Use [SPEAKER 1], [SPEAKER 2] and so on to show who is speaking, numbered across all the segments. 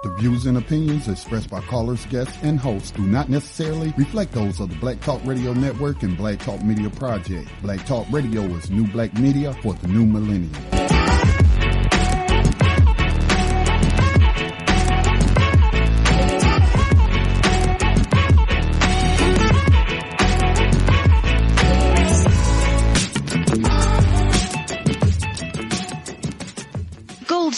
[SPEAKER 1] The views and opinions expressed by callers, guests, and hosts do not necessarily reflect those of the Black Talk Radio Network and Black Talk Media Project. Black Talk Radio is new black media for the new millennium.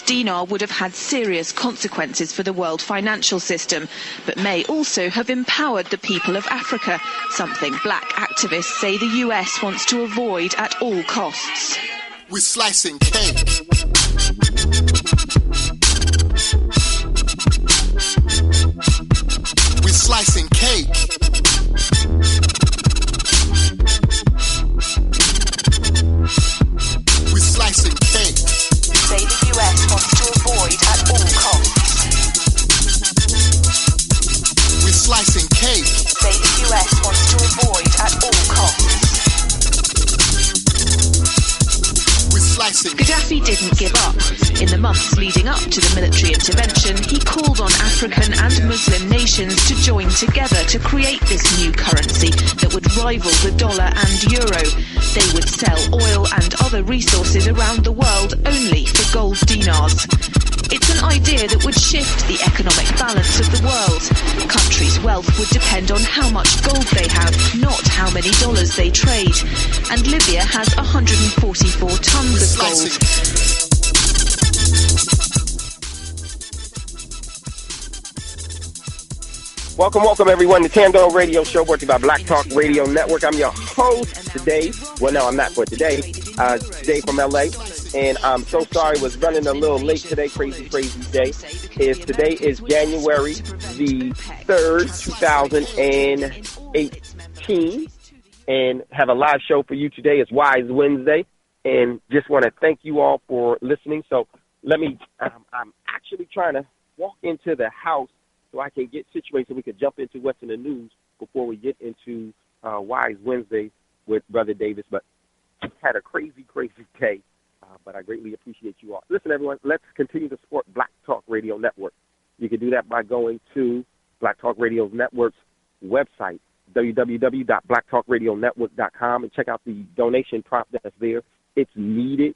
[SPEAKER 2] Dinar would have had serious consequences for the world financial system, but may also have empowered the people of Africa, something black activists say the US wants to avoid at all costs.
[SPEAKER 3] We're slicing cake. We're slicing cake. We're slicing cake.
[SPEAKER 2] Say the US wants to avoid at all costs.
[SPEAKER 3] We're slicing cake.
[SPEAKER 2] Say the US wants to avoid at all costs.
[SPEAKER 3] We're slicing.
[SPEAKER 2] Gaddafi didn't give up. In the months leading up to the military intervention, he called on African and Muslim nations to join together to create this new currency that would rival the dollar and euro. They would sell oil and other resources around the world only for gold dinars. It's an idea that would shift the economic balance of the world. Countries' wealth would depend on how much gold they have, not how many dollars they trade. And Libya has 144 tons of gold.
[SPEAKER 4] Welcome everyone to Thando Radio Show, brought to you by Black Talk Radio Network. I'm your host today. Well, no, I'm not for today. Dave from LA. And I'm so sorry, was running a little late today. Crazy day. Today is January the 3rd, 2018. And have a live show for you today. It's Wise Wednesday. And just want to thank you all for listening. So I'm actually trying to walk into the house so I can get situated so we can jump into what's in the news before we get into Wise Wednesday with Brother Davis. But had a crazy day, but I greatly appreciate you all. Listen, everyone, let's continue to support Black Talk Radio Network. You can do that by going to Black Talk Radio Network's website, www.blacktalkradionetwork.com, and check out the donation prompt that's there. It's needed.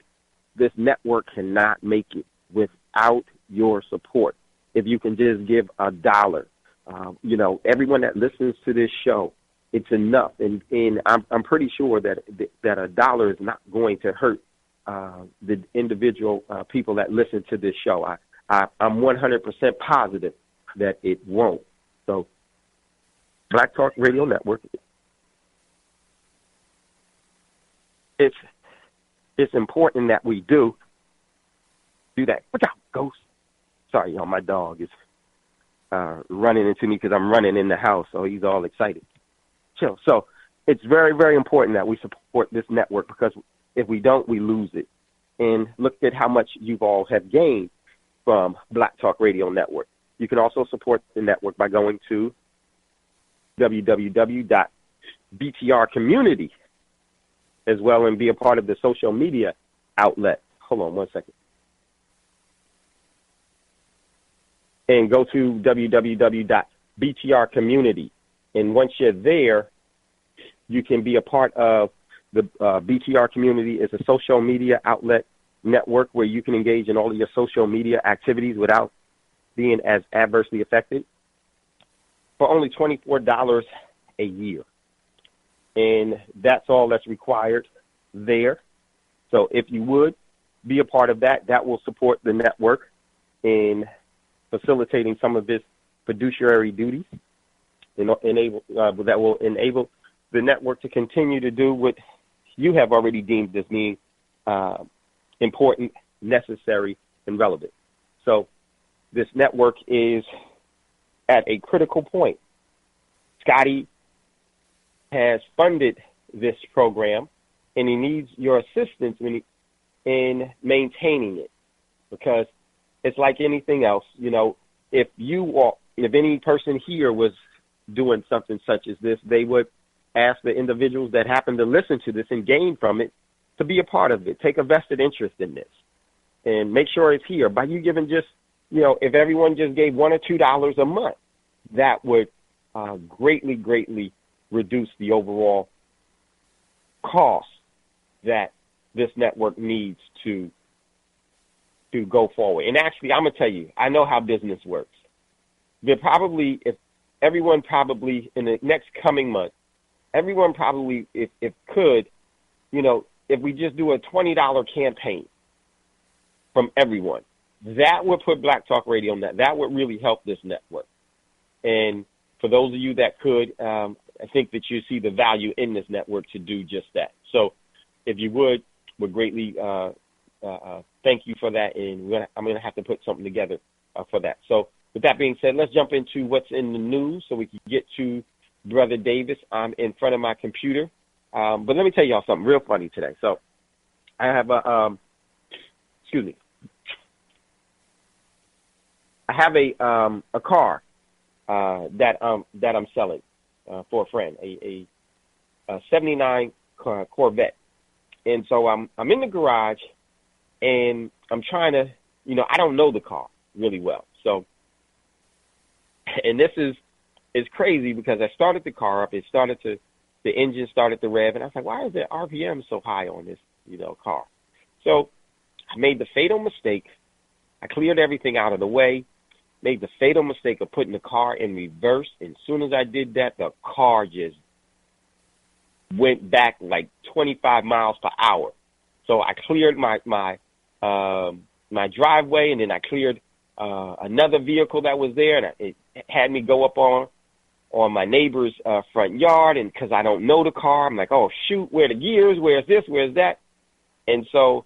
[SPEAKER 4] This network cannot make it without your support. If you can just give $1, everyone that listens to this show, it's enough. And I'm pretty sure that $1 is not going to hurt the individual people that listen to this show. I'm 100% positive that it won't. So, Black Talk Radio Network. It's important that we do that. Watch out, Ghost. Sorry, y'all, my dog is running into me because I'm running in the house, so he's all excited. Chill. So it's very, very important that we support this network, because if we don't, we lose it. And look at how much you all have gained from Black Talk Radio Network. You can also support the network by going to www.btrcommunity as well and be a part of the social media outlet. Hold on one second. And go to www.btrcommunity. And once you're there, you can be a part of the BTR community. Is a social media outlet network where you can engage in all of your social media activities without being as adversely affected for only $24 a year. And that's all that's required there. So if you would be a part of that, that will support the network in facilitating some of its fiduciary duties, that will enable the network to continue to do what you have already deemed as being important, necessary, and relevant. So this network is at a critical point. Scotty has funded this program, and he needs your assistance in maintaining it, because it's like anything else. If any person here was doing something such as this, they would ask the individuals that happen to listen to this and gain from it to be a part of it, take a vested interest in this. and make sure it's here by you giving just, if everyone just gave $1 or $2 a month, that would greatly, greatly reduce the overall cost that this network needs to go forward. And actually, I'm going to tell you, I know how business works. If everyone probably in the next coming month, everyone probably, if could, if we just do a $20 campaign from everyone, that would put Black Talk Radio on that. That would really help this network. And for those of you that could, I think that you see the value in this network to do just that. So if you would greatly thank you for that, and I'm going to have to put something together for that. So with that being said, let's jump into what's in the news so we can get to Brother Davis. I'm in front of my computer. But let me tell y'all something real funny today. So I have I have a car that I'm selling for a friend, a 79 Corvette. And so I'm in the garage, and I'm trying to, I don't know the car really well. So, and this is crazy because I started the car up. The engine started to rev, and I was like, why is the RPM so high on this, car? So I made the fatal mistake. I cleared everything out of the way, made the fatal mistake of putting the car in reverse. And as soon as I did that, the car just went back like 25 miles per hour. So I cleared my driveway, and then I cleared another vehicle that was there, and it had me go up on my neighbor's front yard. And because I don't know the car, I'm like, oh, shoot, where are the gears? Where's this? Where's that? And so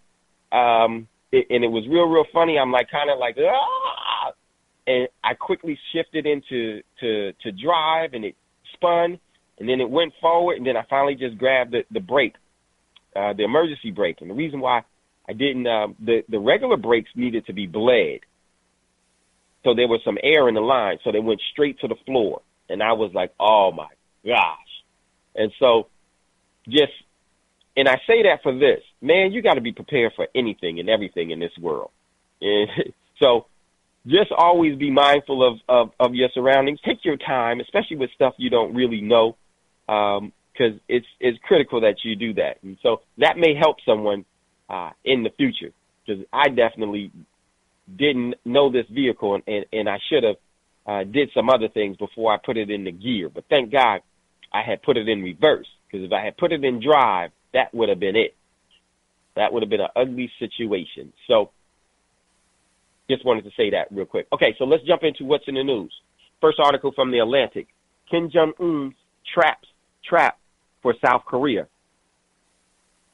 [SPEAKER 4] it was real funny. I'm like kind of like, ah! And I quickly shifted into to drive, and it spun. And then it went forward, and then I finally just grabbed the brake, the emergency brake. And the reason why I didn't, the regular brakes needed to be bled. So there was some air in the line, so they went straight to the floor. And I was like, oh, my gosh. And so and I say that for this. Man, you got to be prepared for anything and everything in this world. And so just always be mindful of your surroundings. Take your time, especially with stuff you don't really know. Because it's critical that you do that. And so that may help someone in the future, because I definitely didn't know this vehicle, and I should have did some other things before I put it in the gear. But thank God I had put it in reverse, because if I had put it in drive, that would have been it. That would have been an ugly situation. So just wanted to say that real quick. Okay, so let's jump into what's in the news. First article from The Atlantic. Kim Jong-un's trap for South Korea.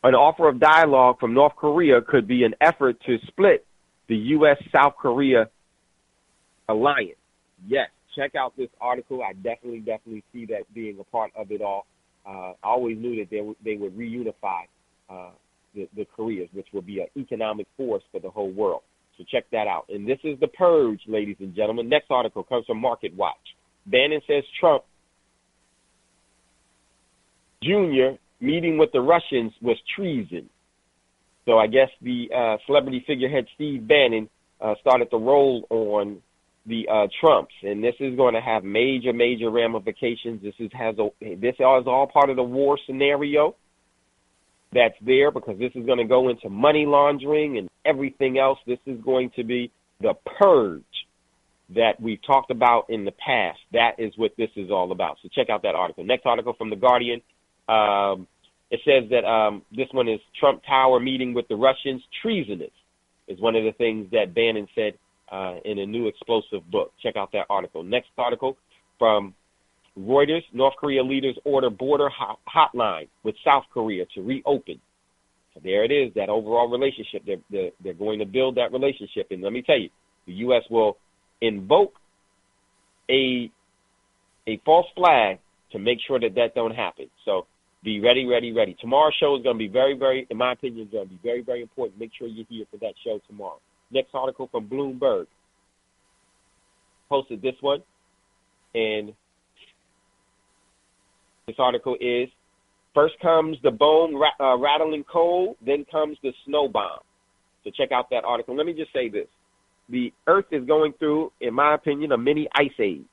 [SPEAKER 4] An offer of dialogue from North Korea could be an effort to split the U.S.-South Korea alliance. Yes, check out this article. I definitely see that being a part of it all. I always knew that they would reunify the Koreas, which will be an economic force for the whole world. So check that out. And this is the purge, ladies and gentlemen. Next article comes from Market Watch. Bannon says Trump Jr. meeting with the Russians was treason. So I guess the celebrity figurehead Steve Bannon started to roll on the Trumps, and this is going to have major ramifications. This is all part of the war scenario that's there, because this is going to go into money laundering and everything else. This is going to be the purge that we've talked about in the past. That is what this is all about. So check out that article. Next article from The Guardian. It says that this one is Trump Tower meeting with the Russians treasonous, is one of the things that Bannon said in a new explosive book. Check out that article. Next article from Reuters. North Korea leaders order border hotline with South Korea to reopen. So there it is, that overall relationship. They're going to build that relationship. And let me tell you, the U.S. will invoke a false flag to make sure that don't happen. So be ready. Tomorrow's show is going to be very, in my opinion, going to be very important. Make sure you're here for that show tomorrow. Next article from Bloomberg. Posted this one. And this article is, first comes the bone rattling cold, then comes the snow bomb. So check out that article. Let me just say this. The Earth is going through, in my opinion, a mini ice age.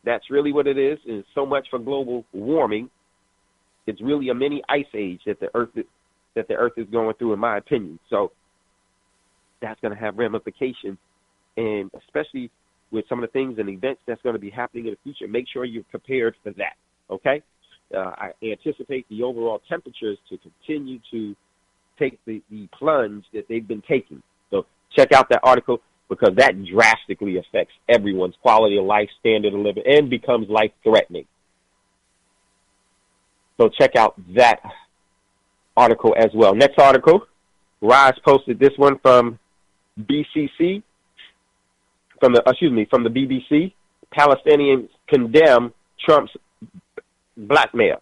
[SPEAKER 4] That's really what it is. And so much for global warming. It's really a mini ice age that the Earth is going through, in my opinion. So that's going to have ramifications, and especially with some of the things and events that's going to be happening in the future, make sure you're prepared for that, okay? I anticipate the overall temperatures to continue to take the plunge that they've been taking. So check out that article, because that drastically affects everyone's quality of life, standard of living, and becomes life-threatening. So check out that article as well. Next article, Raj posted this one from BCC, from the BBC. Palestinians condemn Trump's blackmail.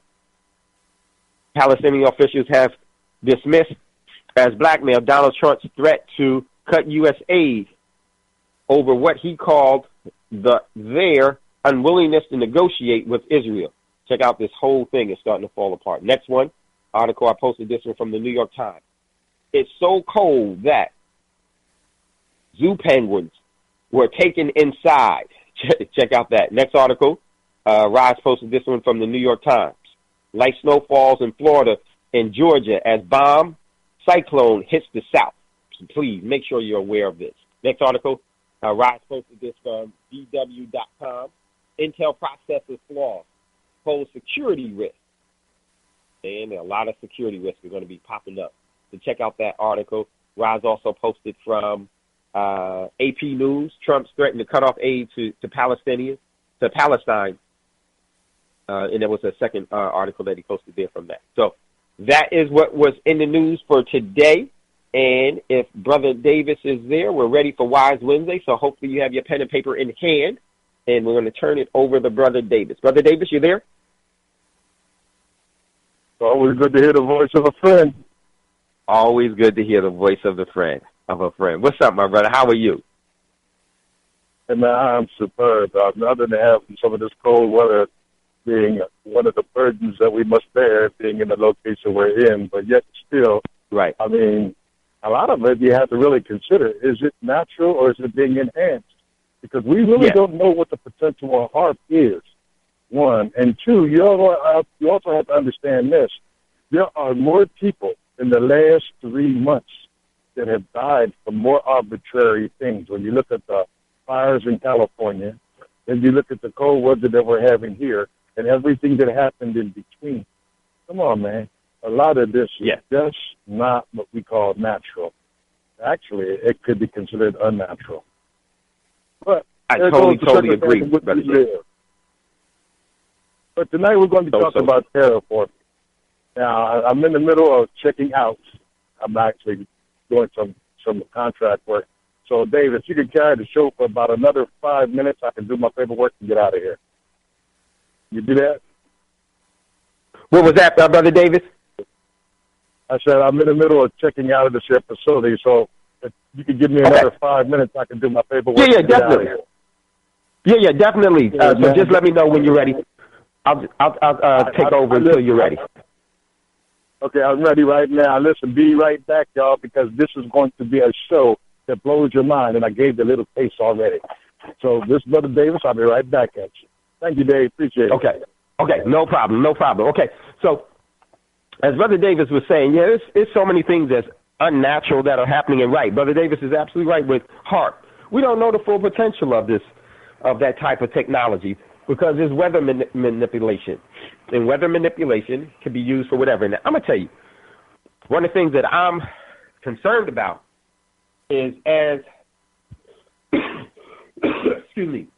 [SPEAKER 4] Palestinian officials have dismissed as blackmail Donald Trump's threat to cut U.S. aid over what he called their unwillingness to negotiate with Israel. Check out this whole thing is starting to fall apart. Next one, article, I posted this one from the New York Times. It's so cold that zoo penguins were taken inside. Check out that. Next article, Raj posted this one from the New York Times. Light snowfalls in Florida and Georgia as bomb cyclone hits the south. So please make sure you're aware of this. Next article, Raj posted this from DW.com. Intel processor flaws pose security risks. And a lot of security risks are going to be popping up. So check out that article. Raj also posted from AP News. Trump's threatened to cut off aid to Palestine. And there was a second article that he posted there from that. So that is what was in the news for today. And if Brother Davis is there, we're ready for Wise Wednesday. So hopefully you have your pen and paper in hand. And we're going to turn it over to Brother Davis. Brother Davis, you there?
[SPEAKER 5] Always good to hear the voice of a friend.
[SPEAKER 4] Always good to hear the voice of a friend. What's up, my brother? How are you?
[SPEAKER 5] Hey, man, I'm superb. Other than having some of this cold weather being one of the burdens that we must bear, being in the location we're in, but yet still,
[SPEAKER 4] right.
[SPEAKER 5] I mean, a lot of it you have to really consider. Is it natural or is it being enhanced? Because we really don't know what the potential of HAARP is, one. And two, you also have to understand this. There are more people in the last 3 months that have died from more arbitrary things. When you look at the fires in California, and you look at the cold weather that we're having here, and everything that happened in between. Come on, man. A lot of this is just not what we call natural. Actually, it could be considered unnatural. But
[SPEAKER 4] I totally agree with you.
[SPEAKER 5] But tonight we're going to be talking about terraforming. Now, I'm in the middle of checking out. I'm actually doing some contract work. So, David, if you can carry the show for about another 5 minutes, I can do my paperwork and get out of here. You do that?
[SPEAKER 4] What was that, Brother Davis?
[SPEAKER 5] I said I'm in the middle of checking out of this here facility, so if you could give me another 5 minutes, I can do my paperwork.
[SPEAKER 4] Yeah, definitely. Yeah, definitely. So just let me know when you're ready. I'll take over until you're ready.
[SPEAKER 5] Okay, I'm ready right now. Listen, be right back, y'all, because this is going to be a show that blows your mind, and I gave the little taste already. So this is Brother Davis. I'll be right back at you. Thank you, Dave. Appreciate it.
[SPEAKER 4] Okay, no problem. Okay, so as Brother Davis was saying, it's so many things that's unnatural that are happening and right. Brother Davis is absolutely right with HAARP. We don't know the full potential of that type of technology because it's weather manipulation. And weather manipulation can be used for whatever. Now, I'm going to tell you, one of the things that I'm concerned about is as, excuse me,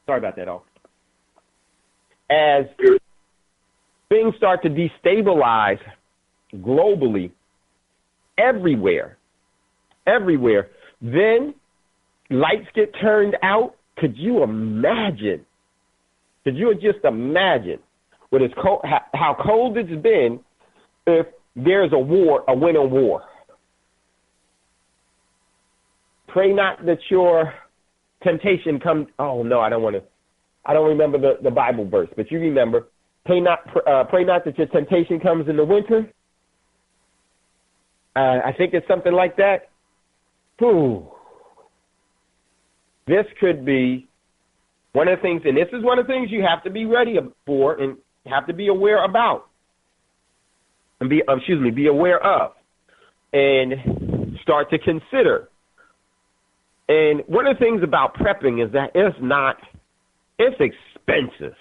[SPEAKER 4] sorry about that, all. As things start to destabilize globally, everywhere, then lights get turned out. Could you imagine? Could you just imagine what it's cold, how cold it's been if there's a winter war? Pray not that your temptation comes. Oh no, I don't remember the Bible verse, but you remember. Pray not that your temptation comes in the winter. I think it's something like that. Whew. This could be one of the things, and this is one of the things you have to be ready for and have to be aware about, and be aware of, and start to consider. And one of the things about prepping is that it's expensive.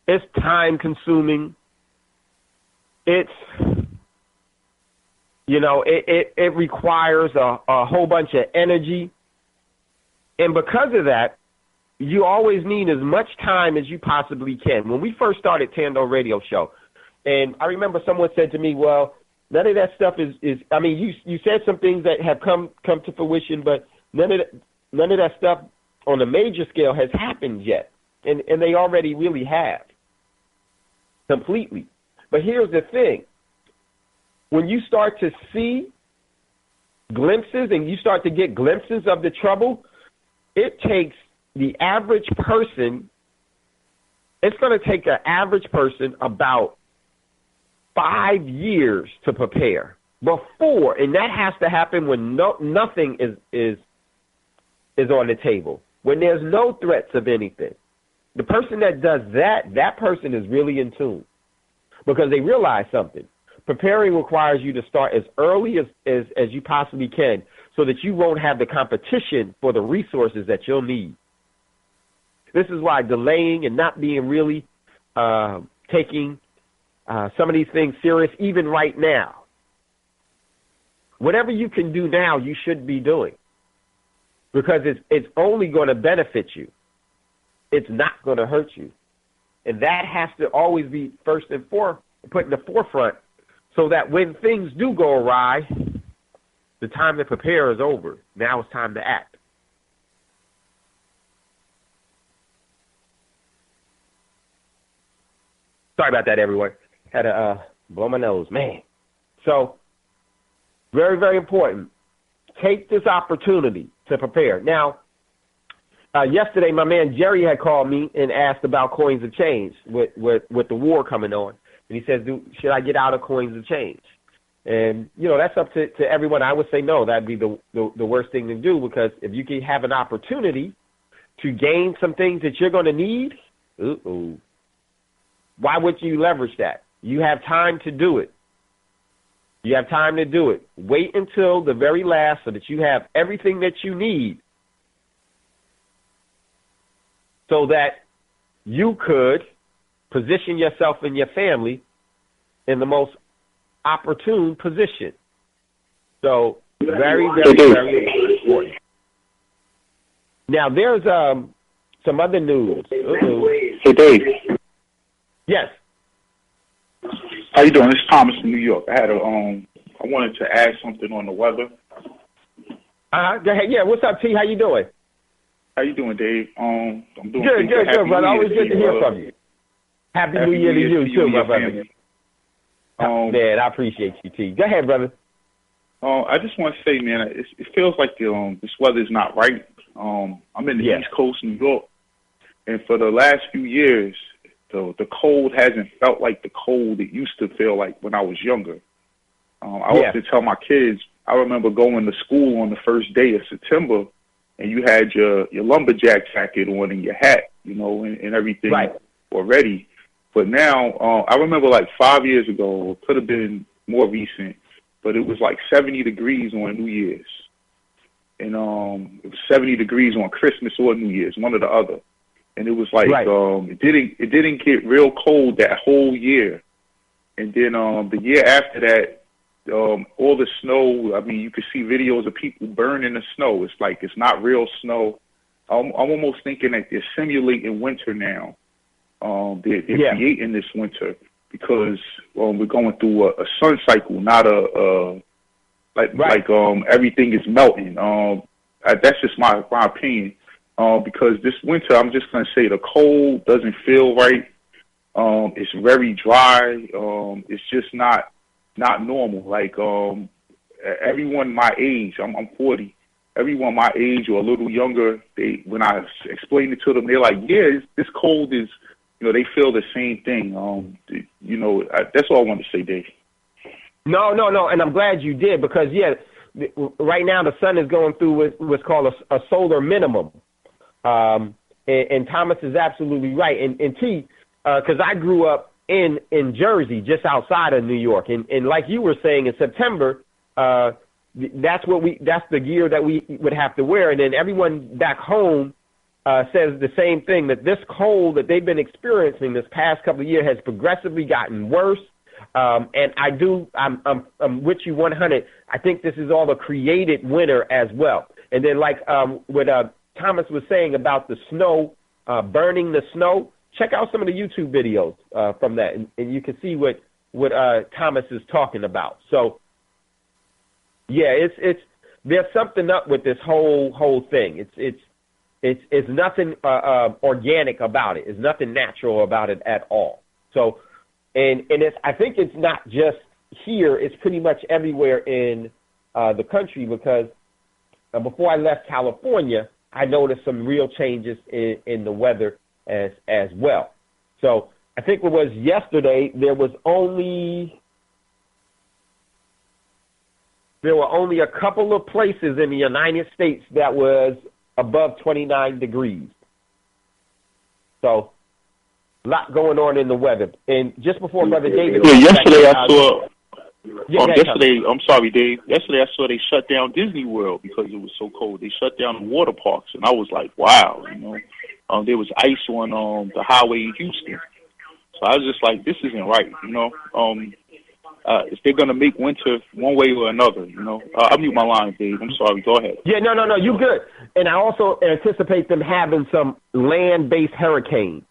[SPEAKER 4] It's time consuming. It's, it requires a whole bunch of energy. And because of that, you always need as much time as you possibly can. When we first started Thando Radio Show, and I remember someone said to me, well, none of that stuff is you said some things that have come to fruition, but none of that stuff on a major scale has happened yet. And they already really have. Completely. But here's the thing. When you start to see glimpses and you start to get glimpses of the trouble, it takes the average person, it's going to take an average person about 5 years to prepare before, and that has to happen when nothing is on the table, when there's no threats of anything. The person that does that person is really in tune because they realize something. Preparing requires you to start as early as you possibly can so that you won't have the competition for the resources that you'll need. This is why delaying and not being really taking some of these things serious, even right now. Whatever you can do now, you should be doing because it's only going to benefit you. It's not going to hurt you. And that has to always be first and put in the forefront so that when things do go awry, the time to prepare is over. Now it's time to act. Sorry about that, everyone. Had to blow my nose, man. So, very, very important. Take this opportunity to prepare. Now, yesterday, my man Jerry had called me and asked about coins of change with the war coming on. And he says, should I get out of coins of change? And, that's up to everyone. I would say no, that'd be the worst thing to do because if you can have an opportunity to gain some things that you're going to need, why would you leverage that? You have time to do it. You have time to do it. Wait until the very last so that you have everything that you need so that you could position yourself and your family in the most opportune position. So very, very, very important. Now, there's some other news.
[SPEAKER 6] Hey, Dave.
[SPEAKER 4] Yes.
[SPEAKER 6] How you doing? It's Thomas in New York. I wanted to add something on the weather.
[SPEAKER 4] Go ahead. Yeah, what's up, T? How you doing?
[SPEAKER 6] How you doing, Dave? I'm doing
[SPEAKER 4] good, brother. Always good to hear from you. Happy New Year to you, too, my brother. Man, I appreciate you, T. Go ahead, brother.
[SPEAKER 6] I just want to say, man, it feels like this weather is not right. I'm in the East Coast, New York, and for the last few years, the cold hasn't felt like the cold it used to feel like when I was younger. I often tell my kids, I remember going to school on the first day of September, and you had your lumberjack jacket on and your hat, and everything already. But now, I remember like 5 years ago, it could have been more recent, but it was like 70 degrees on New Year's. And it was 70 degrees on Christmas or New Year's, one or the other. And it was like it didn't get real cold that whole year. And then the year after that, all the snow, you could see videos of people burning the snow. It's like it's not real snow. I'm almost thinking that they're simulating winter now. They're creating this winter because we're going through a sun cycle, not like everything is melting. That's just my opinion. Because this winter, I'm just going to say the cold doesn't feel right. It's very dry. It's just not normal. Like everyone my age, I'm 40. Everyone my age or a little younger, when I explain it to them, they're like, yeah, this cold is, they feel the same thing. That's all I want to say, Dave.
[SPEAKER 4] No, and I'm glad you did because, right now the sun is going through what's called a solar minimum. And Thomas is absolutely right. And T, because I grew up in Jersey, just outside of New York. And like you were saying, in September, that's the gear that we would have to wear. And then everyone back home says the same thing, that this cold that they've been experiencing this past couple of years has progressively gotten worse. And I'm with you 100. I think this is all a created winter as well. And then like what Thomas was saying about the snow, burning the snow, check out some of the YouTube videos from that, and you can see what Thomas is talking about. So, yeah, it's there's something up with this whole thing. It's nothing organic about it. It's nothing natural about it at all. So, and I think it's not just here. It's pretty much everywhere in the country because before I left California, I noticed some real changes in the weather as well. So I think it was yesterday there were only a couple of places in the United States that was above 29 degrees. So a lot going on in the weather. And just before Brother David...
[SPEAKER 6] yesterday I saw... I'm sorry, Dave. Yesterday I saw they shut down Disney World because it was so cold. They shut down the water parks, and I was like, wow, there was ice on the highway in Houston. So I was just like, this isn't right, if they're going to make winter one way or another, I'll mute my line, Dave. I'm sorry. Go ahead.
[SPEAKER 4] Yeah, no, you good. And I also anticipate them having some land-based hurricanes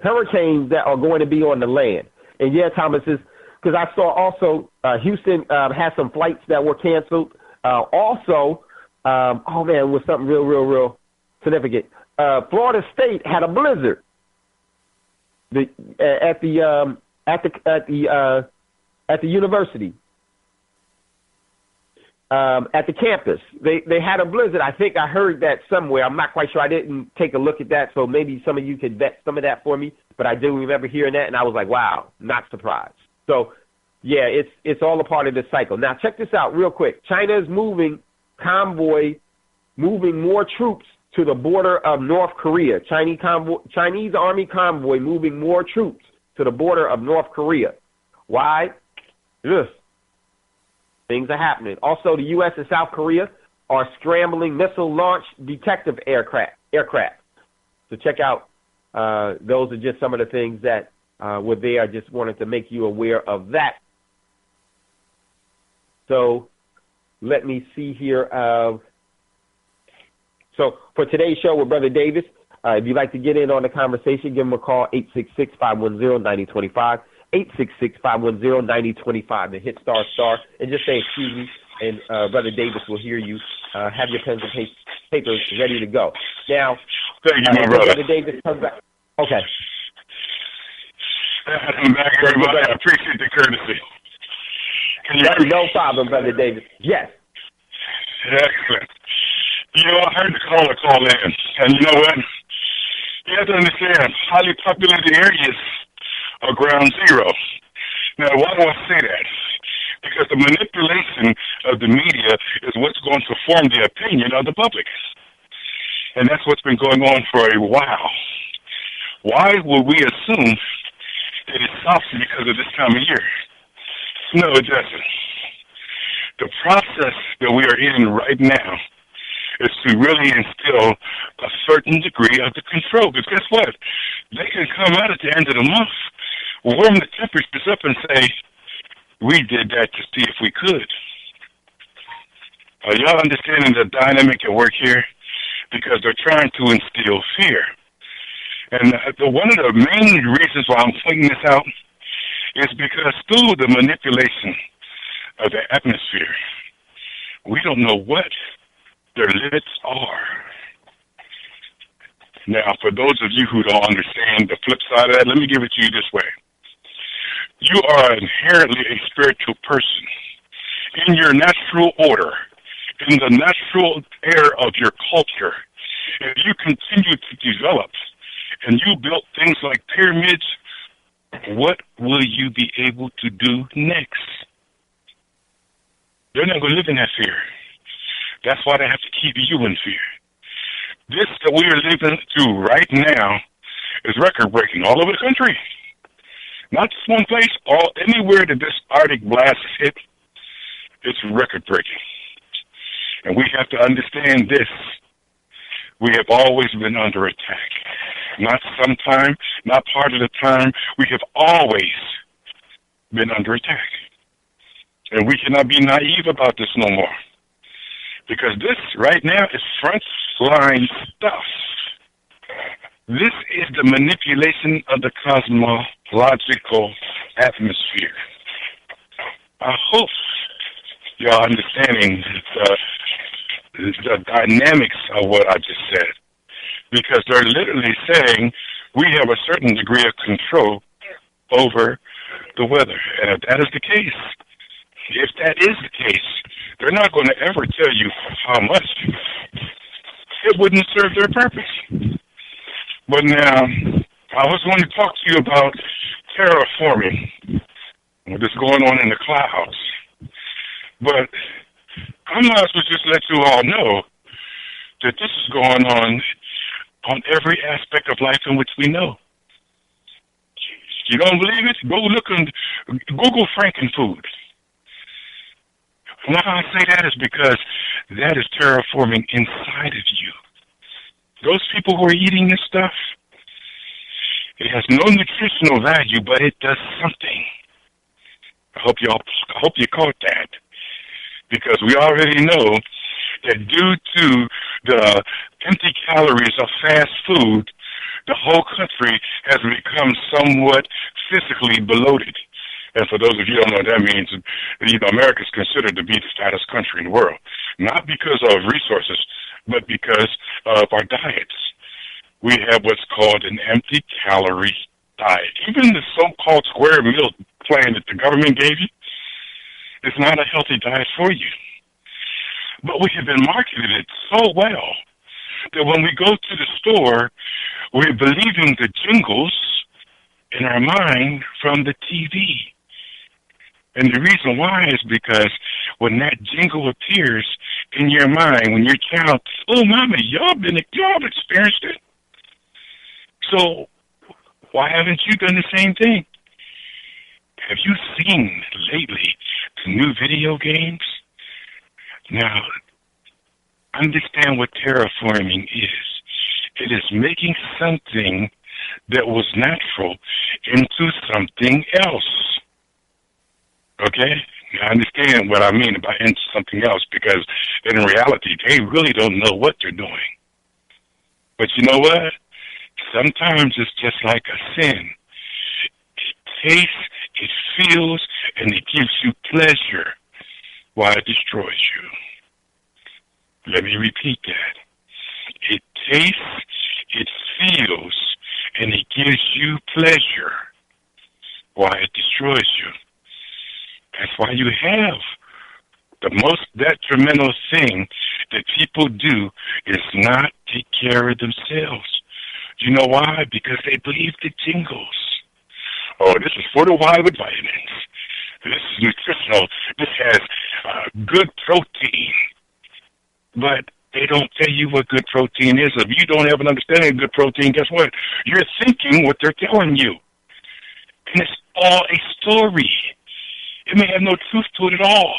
[SPEAKER 4] that are going to be on the land. And, yeah, Thomas, because I saw also Houston had some flights that were canceled. Also, was something real significant. Florida State had a blizzard at the university, at the campus. They had a blizzard. I think I heard that somewhere. I'm not quite sure. I didn't take a look at that, so maybe some of you could vet some of that for me. But I do remember hearing that, and I was like, wow, not surprised. So, yeah, it's all a part of this cycle. Now, check this out real quick. China is moving more troops to the border of North Korea. Chinese Army convoy moving more troops to the border of North Korea. Why? Things are happening. Also, the U.S. and South Korea are scrambling missile launch detective aircraft. So check out, those are just some of the things that were there. I just wanted to make you aware of that. So let me see here. So for today's show with Brother Davis, if you'd like to get in on the conversation, give him a call, 866-510-9025, 866-510-9025, and hit star, and just say, excuse me, and Brother Davis will hear you. Have your pens and papers ready to go. Now,
[SPEAKER 5] thank you, my brother.
[SPEAKER 4] Brother Davis comes back. Okay.
[SPEAKER 5] I'm back, everybody. I appreciate the courtesy.
[SPEAKER 4] No problem, Brother Davis. Yes.
[SPEAKER 5] Excellent. I heard the caller call in, and you know what? You have to understand, highly populated areas are ground zero. Now, why do I say that? Because the manipulation of the media is what's going to form the opinion of the public. And that's what's been going on for a while. Why would we assume that it stops because of this time of year? No, it doesn't. The process that we are in right now is to really instill a certain degree of the control. Because guess what? They can come out at the end of the month, warm the temperatures up and say, we did that to see if we could. Are y'all understanding the dynamic at work here? Because they're trying to instill fear. And one of the main reasons why I'm pointing this out is because through the manipulation of the atmosphere, we don't know what their limits are. Now, for those of you who don't understand the flip side of that, let me give it to you this way. You are inherently a spiritual person. In your natural order, in the natural air of your culture, if you continue to develop and you built things like pyramids, what will you be able to do next?
[SPEAKER 7] They're not going to live in that fear. That's why they have to keep you in fear. This that we are living through right now is record-breaking all over the country. Not just one place, anywhere that this Arctic blast hit, it's record-breaking. And we have to understand this. We have always been under attack. Not sometime, not part of the time. We have always been under attack. And we cannot be naive about this no more. Because this right now is front-line stuff. This is the manipulation of the cosmological atmosphere. I hope y'all understanding the dynamics of what I just said. Because they're literally saying we have a certain degree of control over the weather. And if that is the case, if that is the case, they're not going to ever tell you how much. It wouldn't serve their purpose. But now, I was going to talk to you about terraforming, what's going on in the clouds. But I might as well just let you all know that this is going on every aspect of life in which we know. You don't believe it? Go look and Google Frankenfood. Why I say that is because that is terraforming inside of you. Those people who are eating this stuff, it has no nutritional value, but it does something. I hope you caught that, because we already know that due to the empty calories of fast food, the whole country has become somewhat physically bloated. And for those of you who don't know what that means, America is considered to be the fattest country in the world, not because of resources, but because of our diets. We have what's called an empty calorie diet. Even the so-called square meal plan that the government gave you is not a healthy diet for you. But we have been marketed it so well that when we go to the store, we're believing the jingles in our mind from the TV. And the reason why is because when that jingle appears in your mind, when your child, oh, Mama, y'all experienced it. So why haven't you done the same thing? Have you seen lately the new video games? Now, understand what terraforming is. It is making something that was natural into something else. Okay? Now, understand what I mean about into something else, because in reality, they really don't know what they're doing. But you know what? Sometimes it's just like a sin. It tastes, it feels, and it gives you pleasure while it destroys you. Let me repeat that. It tastes, it feels, and it gives you pleasure while it destroys you. That's why you have the most detrimental thing that people do is not take care of themselves. You know why? Because they believe the jingles. Oh, this is fortified with vitamins. This is nutritional. This has good protein. But they don't tell you what good protein is. If you don't have an understanding of good protein, guess what? You're thinking what they're telling you. And it's all a story. It may have no truth to it at all.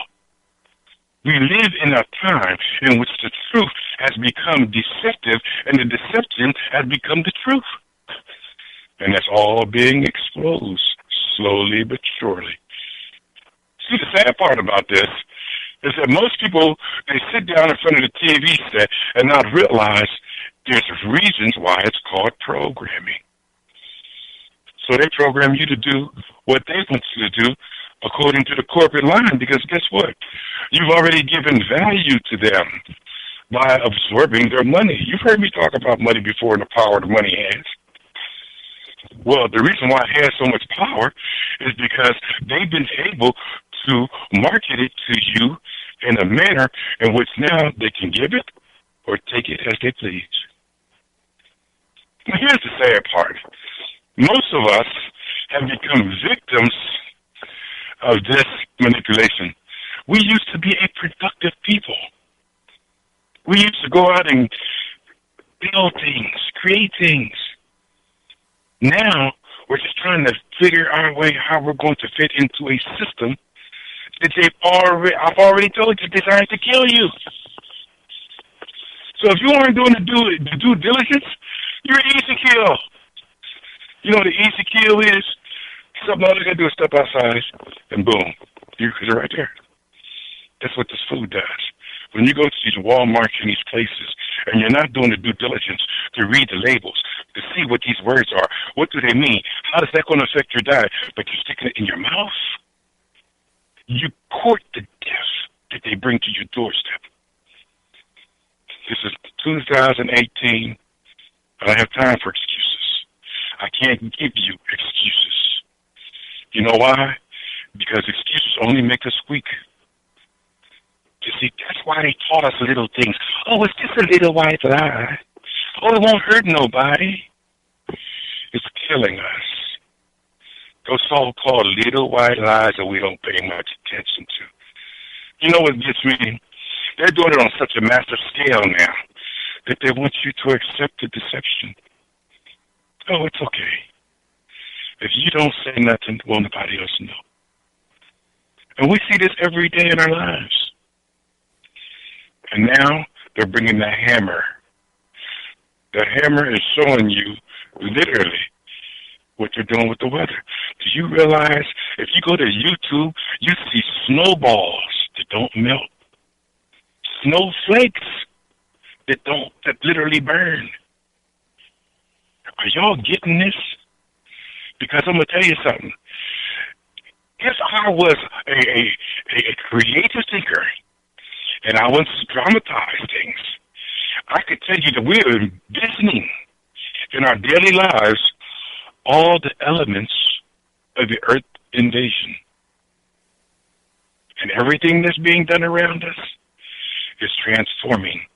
[SPEAKER 7] We live in a time in which the truth has become deceptive, and the deception has become the truth. And that's all being exposed slowly but surely. See, the sad part about this is that most people, they sit down in front of the TV set and not realize there's reasons why it's called programming. So they program you to do what they want you to do according to the corporate line, because guess what? You've already given value to them by absorbing their money. You've heard me talk about money before and the power that money has. Well, the reason why it has so much power is because they've been able to market it to you in a manner in which now they can give it or take it as they please. Now, here's the sad part. Most of us have become victims of this manipulation. We used to be a productive people. We used to go out and build things, create things. Now, we're just trying to figure our way how we're going to fit into a system that I've already told you, designed to kill you. So if you aren't doing the due diligence, you're easy kill. You know what the easy kill is? Something all you got to do is step outside, and boom, you're right there. That's what this food does. When you go to these Walmarts and these places, and you're not doing the due diligence to read the labels, to see what these words are, what do they mean, how is that going to affect your diet, but you're sticking it in your mouth, you court the death that they bring to your doorstep. This is 2018. I don't have time for excuses. I can't give you excuses. You know why? Because excuses only make us weak. You see, that's why they taught us little things. Oh, it's just a little white lie. Oh, it won't hurt nobody. It's killing us. Those so-called little white lies that we don't pay much attention to. You know what gets me? They're doing it on such a massive scale now that they want you to accept the deception. Oh, it's okay. If you don't say nothing, won't nobody else know. And we see this every day in our lives. And now they're bringing the hammer. The hammer is showing you literally what they're doing with the weather. Do you realize if you go to YouTube, you see snowballs that don't melt, snowflakes that literally burn. Are y'all getting this? Because I'm gonna tell you something. If I was a creative thinker and I wanted to dramatize things, I could tell you that we're envisioning in our daily lives all the elements of the earth invasion. And everything that's being done around us is transforming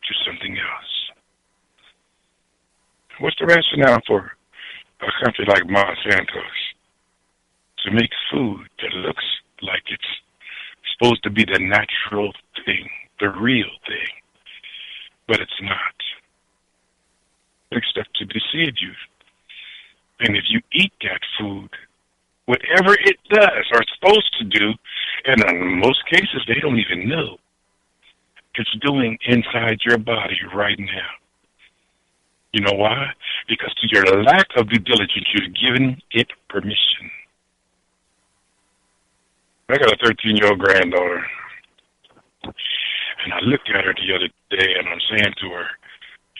[SPEAKER 7] to something else. What's the rationale for a country like Monsanto's to make food that looks like it's supposed to be the natural thing, the real thing, but it's not? Big stuff to deceive you. And if you eat that food, whatever it does or it's supposed to do, and in most cases they don't even know, it's doing inside your body right now. You know why? Because to your lack of due diligence, you've given it permission. I got a 13-year-old granddaughter, and I looked at her the other day, and I'm saying to her,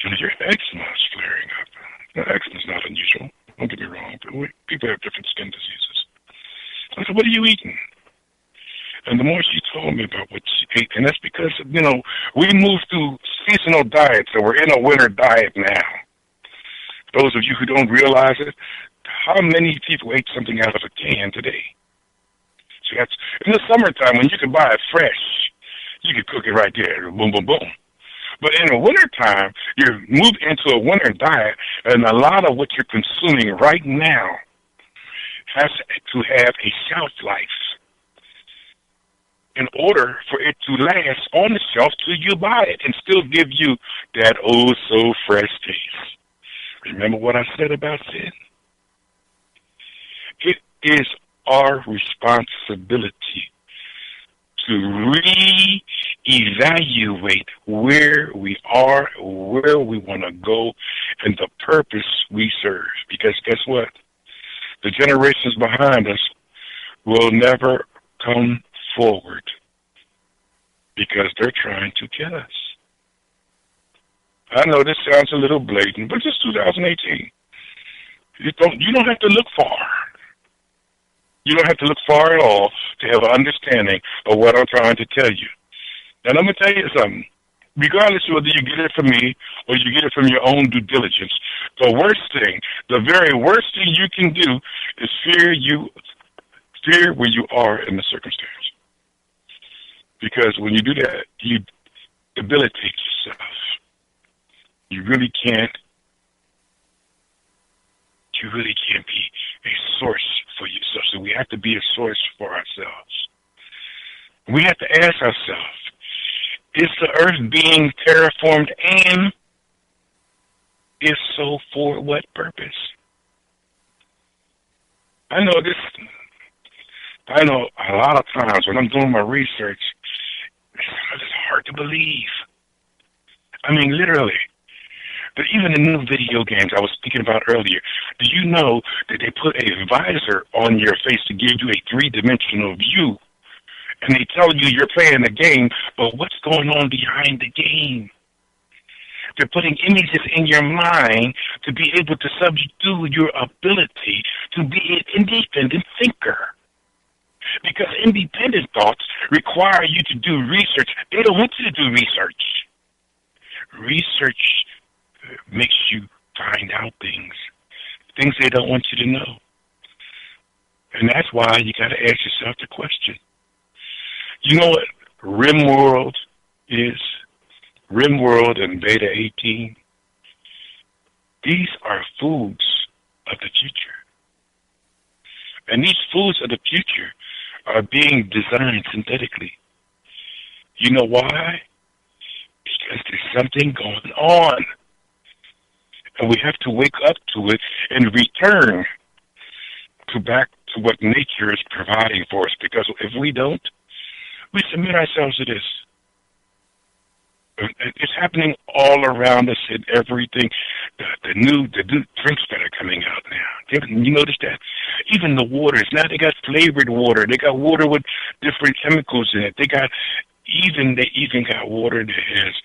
[SPEAKER 7] you know, your eczema is flaring up. Now, eczema is not unusual. Don't get me wrong, but people have different skin diseases. I said, what are you eating? And the more she told me about what she ate, and that's because, you know, we moved through seasonal diets, so we're in a winter diet now. Those of you who don't realize it, how many people ate something out of a can today? So that's in the summertime when you can buy it fresh, you can cook it right there, boom, boom, boom. But in the wintertime, you move into a winter diet, and a lot of what you're consuming right now has to have a shelf life in order for it to last on the shelf till you buy it and still give you that oh-so-fresh taste. Remember what I said about sin? It is our responsibility to reevaluate where we are, where we want to go, and the purpose we serve. Because guess what? The generations behind us will never come forward because they're trying to kill us. I know this sounds a little blatant, but it's 2018. You don't have to look far. You don't have to look far at all to have an understanding of what I'm trying to tell you. And I'm going to tell you something. Regardless of whether you get it from me or you get it from your own due diligence, the very worst thing you can do is fear where you are in the circumstance. Because when you do that, you debilitate yourself. You really can't be a source for yourself. So we have to be a source for ourselves. We have to ask ourselves, is the earth being terraformed, and if so, for what purpose? I know a lot of times when I'm doing my research, it's hard to believe. I mean, literally. But even the new video games I was speaking about earlier, do you know that they put a visor on your face to give you a three-dimensional view? And they tell you you're playing a game, but what's going on behind the game? They're putting images in your mind to be able to subdue your ability to be an independent thinker. Because independent thoughts require you to do research. They don't want you to do research. Research makes you find out things they don't want you to know. And that's why you got to ask yourself the question. You know what RimWorld is? RimWorld and Beta 18. These are foods of the future. And these foods of the future are being designed synthetically. You know why? Because there's something going on. And we have to wake up to it and return back to what nature is providing for us. Because if we don't, we submit ourselves to this. It's happening all around us in everything. The new drinks that are coming out now. You notice that? Even the waters. Now they got flavored water. They got water with different chemicals in it. They even got water that has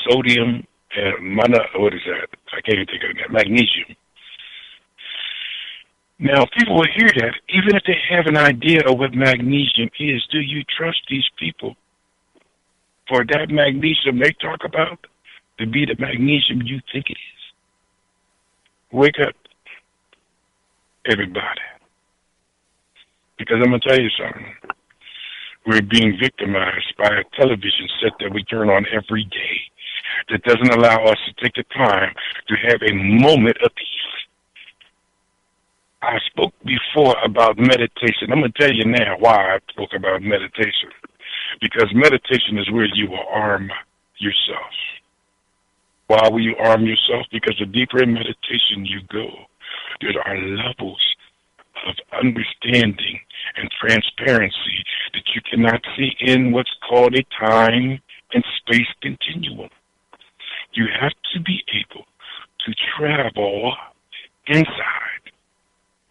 [SPEAKER 7] sodium and what is that? I can't even think of that. Magnesium. Now, people will hear that, even if they have an idea of what magnesium is. Do you trust these people for that magnesium they talk about to be the magnesium you think it is? Wake up, everybody. Because I'm going to tell you something. We're being victimized by a television set that we turn on every day that doesn't allow us to take the time to have a moment of peace. I spoke before about meditation. I'm going to tell you now why I spoke about meditation. Because meditation is where you will arm yourself. Why will you arm yourself? Because the deeper in meditation you go, there are levels of understanding and transparency that you cannot see in what's called a time and space continuum. You have to be able to travel inside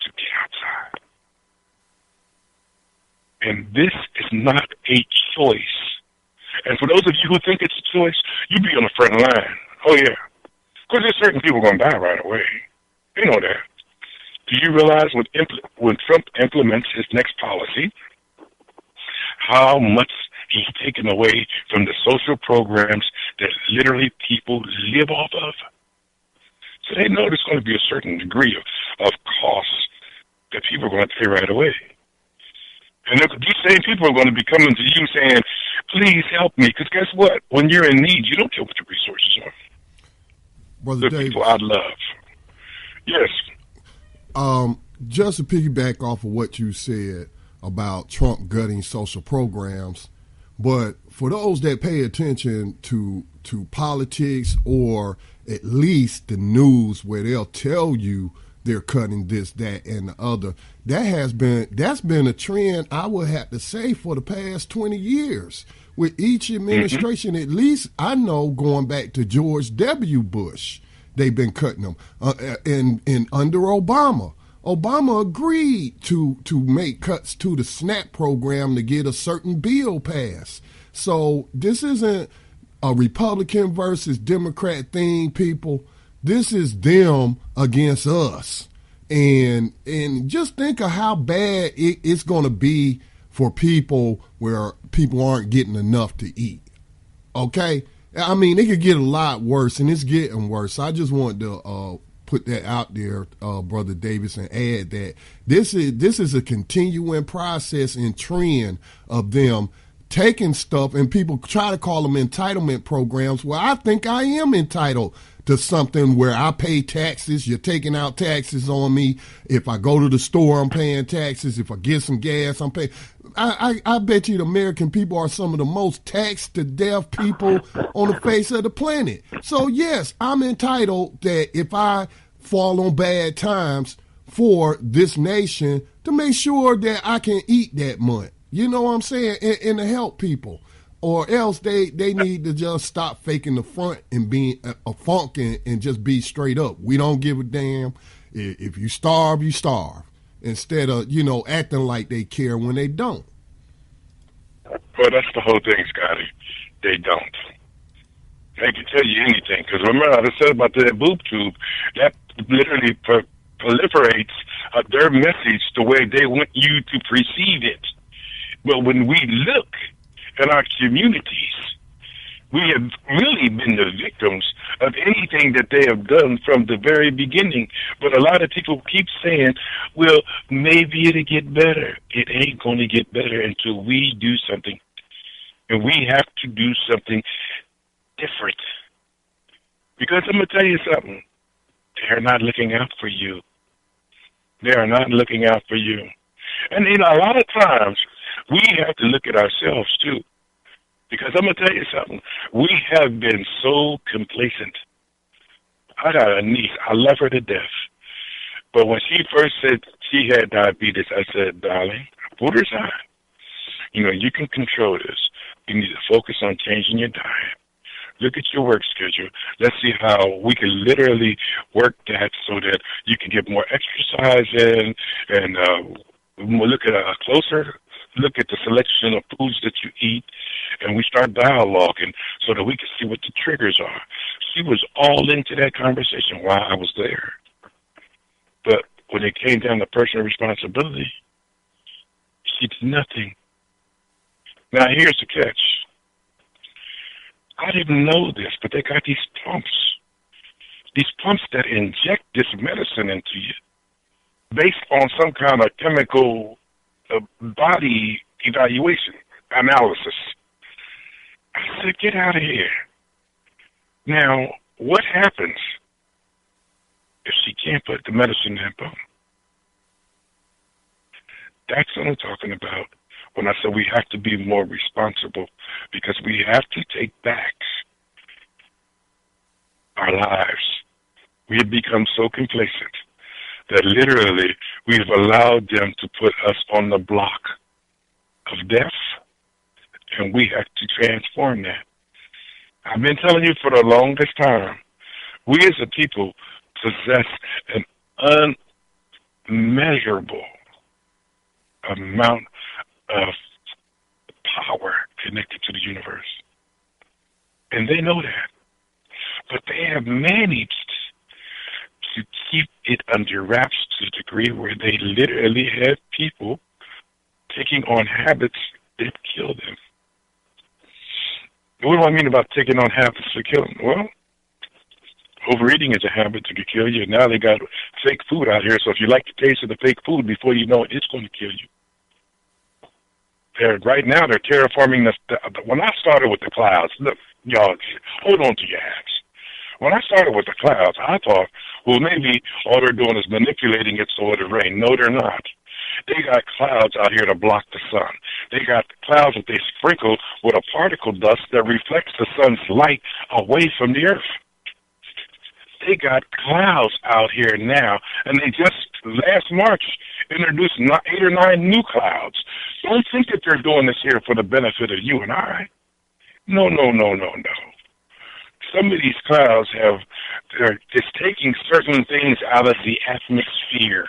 [SPEAKER 7] to the outside. And this is not a choice. And for those of you who think it's a choice, you be on the front line. Oh, yeah. Because there's certain people going to die right away. You know that. Do you realize when Trump implements his next policy, how much he's taken away from the social programs that literally people live off of? So they know there's going to be a certain degree of costs that people are going to pay right away. And these same people are going to be coming to you saying, please help me. Because guess what? When you're in need, you don't care what your resources are.
[SPEAKER 1] Brother
[SPEAKER 7] the
[SPEAKER 1] Davis,
[SPEAKER 7] people I love. Yes.
[SPEAKER 1] Just to piggyback off of what you said about Trump gutting social programs, but for those that pay attention to politics, or at least the news where they'll tell you they're cutting this, that, and the other, that's been a trend, I would have to say, for the past 20 years. With each administration, at least I know, going back to George W. Bush, they've been cutting them. And under Obama agreed to make cuts to the SNAP program to get a certain bill passed. So this isn't a Republican versus Democrat thing, people. This is them against us. And just think of how bad it's going to be for people where people aren't getting enough to eat. Okay? I mean, it could get a lot worse, and it's getting worse. I just wanted to put that out there, Brother Davis, and add that this is a continuing process and trend of them taking stuff, and people try to call them entitlement programs. Well, I think I am entitled to something where I pay taxes. You're taking out taxes on me. If I go to the store, I'm paying taxes. If I get some gas, I'm paying.
[SPEAKER 8] I bet you the American people are some of the most taxed to death people on the face of the planet. So yes, I'm entitled that if I fall on bad times for this nation to make sure that I can eat that month. You know what I'm saying? And to help people. Or else they need to just stop faking the front and being a funk and just be straight up. We don't give a damn. If you starve, you starve. Instead of, acting like they care when they don't.
[SPEAKER 7] Well, that's the whole thing, Scotty. They don't. They can tell you anything. Because remember, I said about the boob tube, that literally proliferates their message the way they want you to perceive it. But when we look in our communities, we have really been the victims of anything that they have done from the very beginning. But a lot of people keep saying, well, maybe it'll get better. It ain't going to get better until we do something. And we have to do something different. Because I'm going to tell you something. They're not looking out for you. They are not looking out for you. And, a lot of times, we have to look at ourselves, too. Because I'm going to tell you something. We have been so complacent. I got a niece. I love her to death. But when she first said she had diabetes, I said, darling, put her aside. You can control this. You need to focus on changing your diet. Look at your work schedule. Let's see how we can literally work that so that you can get more exercise in, and we'll look at a closer look at the selection of foods that you eat, and we start dialoguing so that we can see what the triggers are. She was all into that conversation while I was there. But when it came down to personal responsibility, she did nothing. Now, here's the catch. I didn't know this, but they got these pumps that inject this medicine into you based on some kind of chemical body evaluation analysis. I said, get out of here. Now, what happens if she can't put the medicine in that pump? That's what I'm talking about when I said we have to be more responsible, because we have to take back our lives. We have become so complacent that literally we've allowed them to put us on the block of death, and we have to transform that. I've been telling you for the longest time, we as a people possess an unmeasurable amount of power connected to the universe. And they know that. But they have managed to keep it under wraps to the degree where they literally have people taking on habits that kill them. What do I mean about taking on habits to kill them? Well, overeating is a habit that could kill you. Now they got fake food out here, so if you like the taste of the fake food, before you know it, it's going to kill you. Right now, they're terraforming when I started with the clouds, look, y'all, hold on to your hats. When I started with the clouds, I thought, well, maybe all they're doing is manipulating it so it'll rain. No, they're not. They got clouds out here to block the sun. They got clouds that they sprinkle with a particle dust that reflects the sun's light away from the earth. They got clouds out here now, and they just last March introduced 8 or 9 new clouds. Don't think that they're doing this here for the benefit of you and I. No. Some of these clouds they're just taking certain things out of the atmosphere.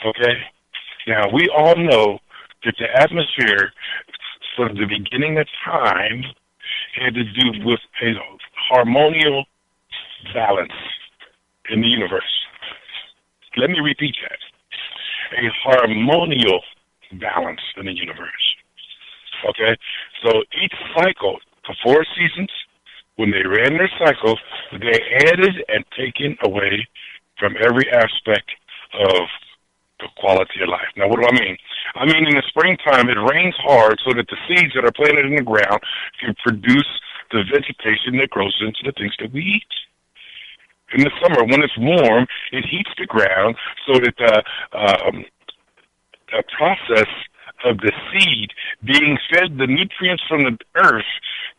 [SPEAKER 7] Okay? Now, we all know that the atmosphere, from the beginning of time, had to do with a harmonial balance in the universe. Let me repeat that. A harmonial balance in the universe. Okay? So each cycle, the 4 seasons, when they ran their cycle, they added and taken away from every aspect of the quality of life. Now, what do I mean? I mean, in the springtime, it rains hard so that the seeds that are planted in the ground can produce the vegetation that grows into the things that we eat. In the summer, when it's warm, it heats the ground so that the process of the seed being fed the nutrients from the earth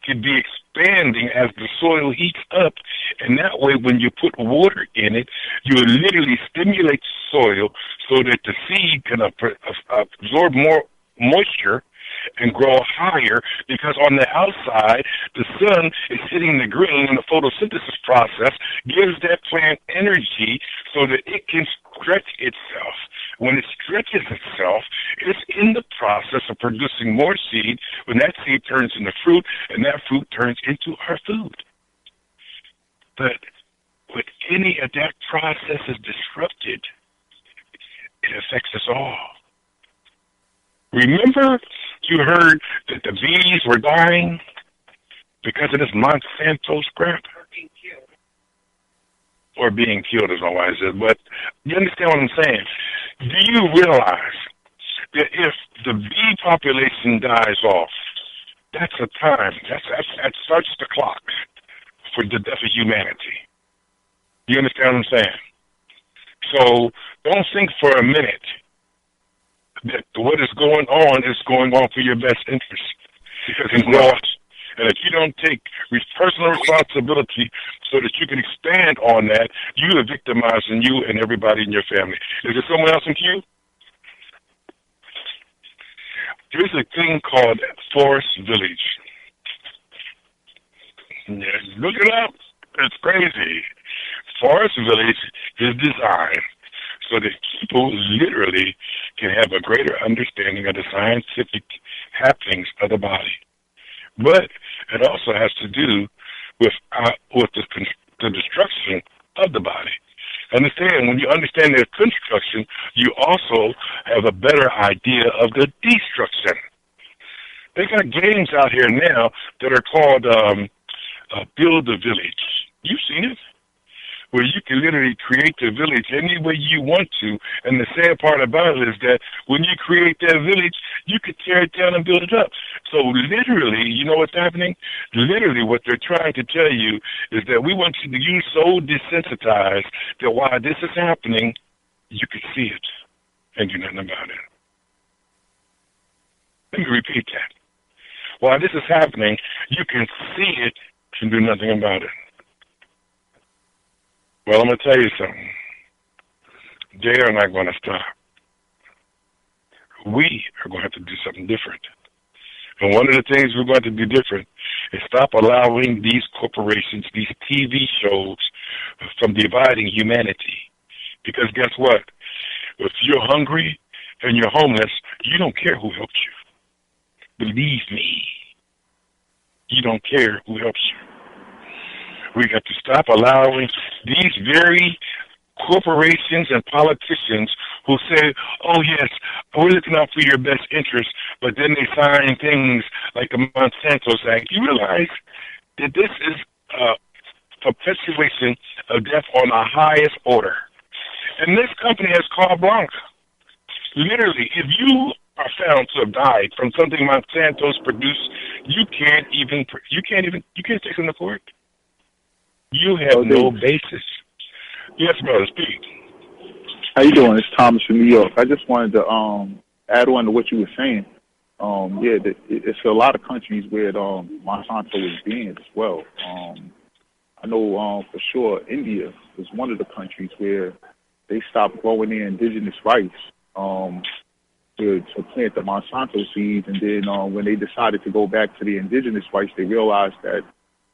[SPEAKER 7] could be expanding as the soil heats up, and that way when you put water in it, you literally stimulate the soil so that the seed can absorb more moisture and grow higher, because on the outside, the sun is hitting the green, and the photosynthesis process gives that plant energy so that it can stretch itself. When it stretches itself, it's in the process of producing more seed. When that seed turns into fruit, and that fruit turns into our food. But when any of that process is disrupted, it affects us all. Remember, you heard that the bees were dying because of this Monsanto scrap? Or being killed, as my wife said. But you understand what I'm saying? Do you realize that if the bee population dies off, that's a time, that starts the clock for the death of humanity? You understand what I'm saying? So don't think for a minute that what is going on for your best interest, because it's not. And if you don't take personal responsibility so that you can expand on that, you are victimizing you and everybody in your family. Is there someone else in queue? There's a thing called Forest Village. Yeah, look it up. It's crazy. Forest Village is designed so that people literally can have a greater understanding of the scientific happenings of the body. But it also has to do with the destruction of the body. Understand, when you understand their construction, you also have a better idea of the destruction. They got games out here now that are called Build a Village. You've seen it, where you can literally create the village any way you want to. And the sad part about it is that when you create that village, you could tear it down and build it up. So literally, you know what's happening? Literally what they're trying to tell you is that we want you to be so desensitized that while this is happening, you can see it and do nothing about it. Let me repeat that. While this is happening, you can see it and do nothing about it. Well, I'm going to tell you something. They are not going to stop. We are going to have to do something different. And one of the things we're going to do different is stop allowing these corporations, these TV shows, from dividing humanity. Because guess what? If you're hungry and you're homeless, you don't care who helps you. Believe me. You don't care who helps you. We got to stop allowing these very corporations and politicians who say, oh, yes, we're looking out for your best interest, but then they sign things like the Monsanto Act. You realize that this is a perpetuation of death on the highest order. And this company has carte blanche. Literally, if you are found to have died from something Monsanto's produced, you can't take them to court. You have no basis. Yes, brother, speak.
[SPEAKER 6] How you doing? It's Thomas from New York. I just wanted to add on to what you were saying. It's a lot of countries where Monsanto is banned as well. I know for sure India was one of the countries where they stopped growing their indigenous rice to plant the Monsanto seeds, and then when they decided to go back to the indigenous rice, they realized that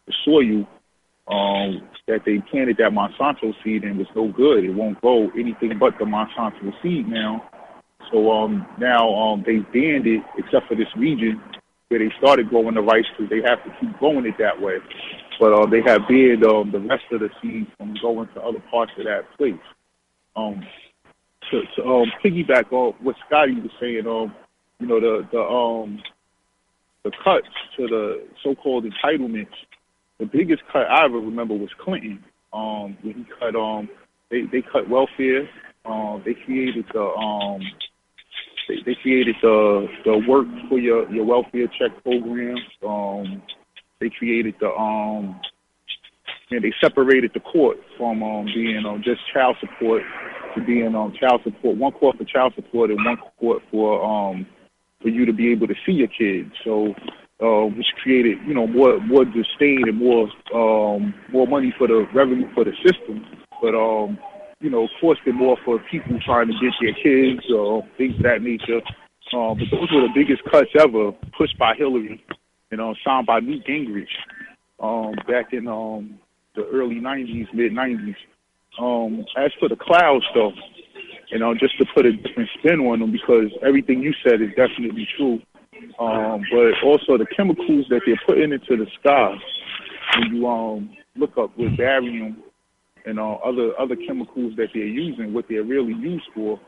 [SPEAKER 6] the soil that they planted that Monsanto seed in was no good. It won't grow anything but the Monsanto seed now. So now they've banned it, except for this region where they started growing the rice, because they have to keep growing it that way. But they have banned the rest of the seeds from going to other parts of that place. To piggyback on what Scotty was saying, the cuts to the so-called entitlements. The biggest cut I ever remember was Clinton. When he cut, they cut welfare. They created the work for your welfare check program. They created they separated the court from being just child support to being child support. One court for child support and one court for you to be able to see your kids. So, which created, more disdain and more money for the revenue for the system. But, forced it more for people trying to get their kids or things of that nature. But those were the biggest cuts ever pushed by Hillary and signed by Newt Gingrich back in the early 90s, mid-90s. As for the clouds, though, just to put a different spin on them, because everything you said is definitely true. But also the chemicals that they're putting into the sky, when you look up with barium and other chemicals that they're using, what they're really used for.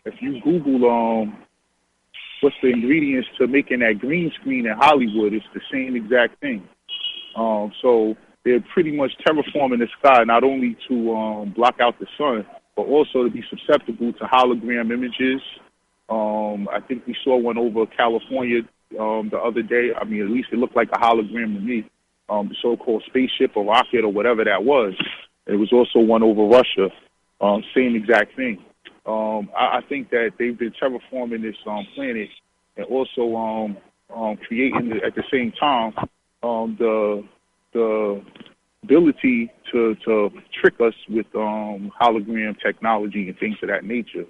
[SPEAKER 6] If you Google what's the ingredients to making that green screen in Hollywood, it's the same exact thing. So they're pretty much terraforming the sky, not only to block out the sun, but also to be susceptible to hologram images. I think we saw one over California the other day. I mean, at least it looked like a hologram to me, the so-called spaceship or rocket or whatever that was. It was also one over Russia, same exact thing. I think that they've been terraforming this planet and also creating at the same time the ability to trick us with hologram technology and things of that nature.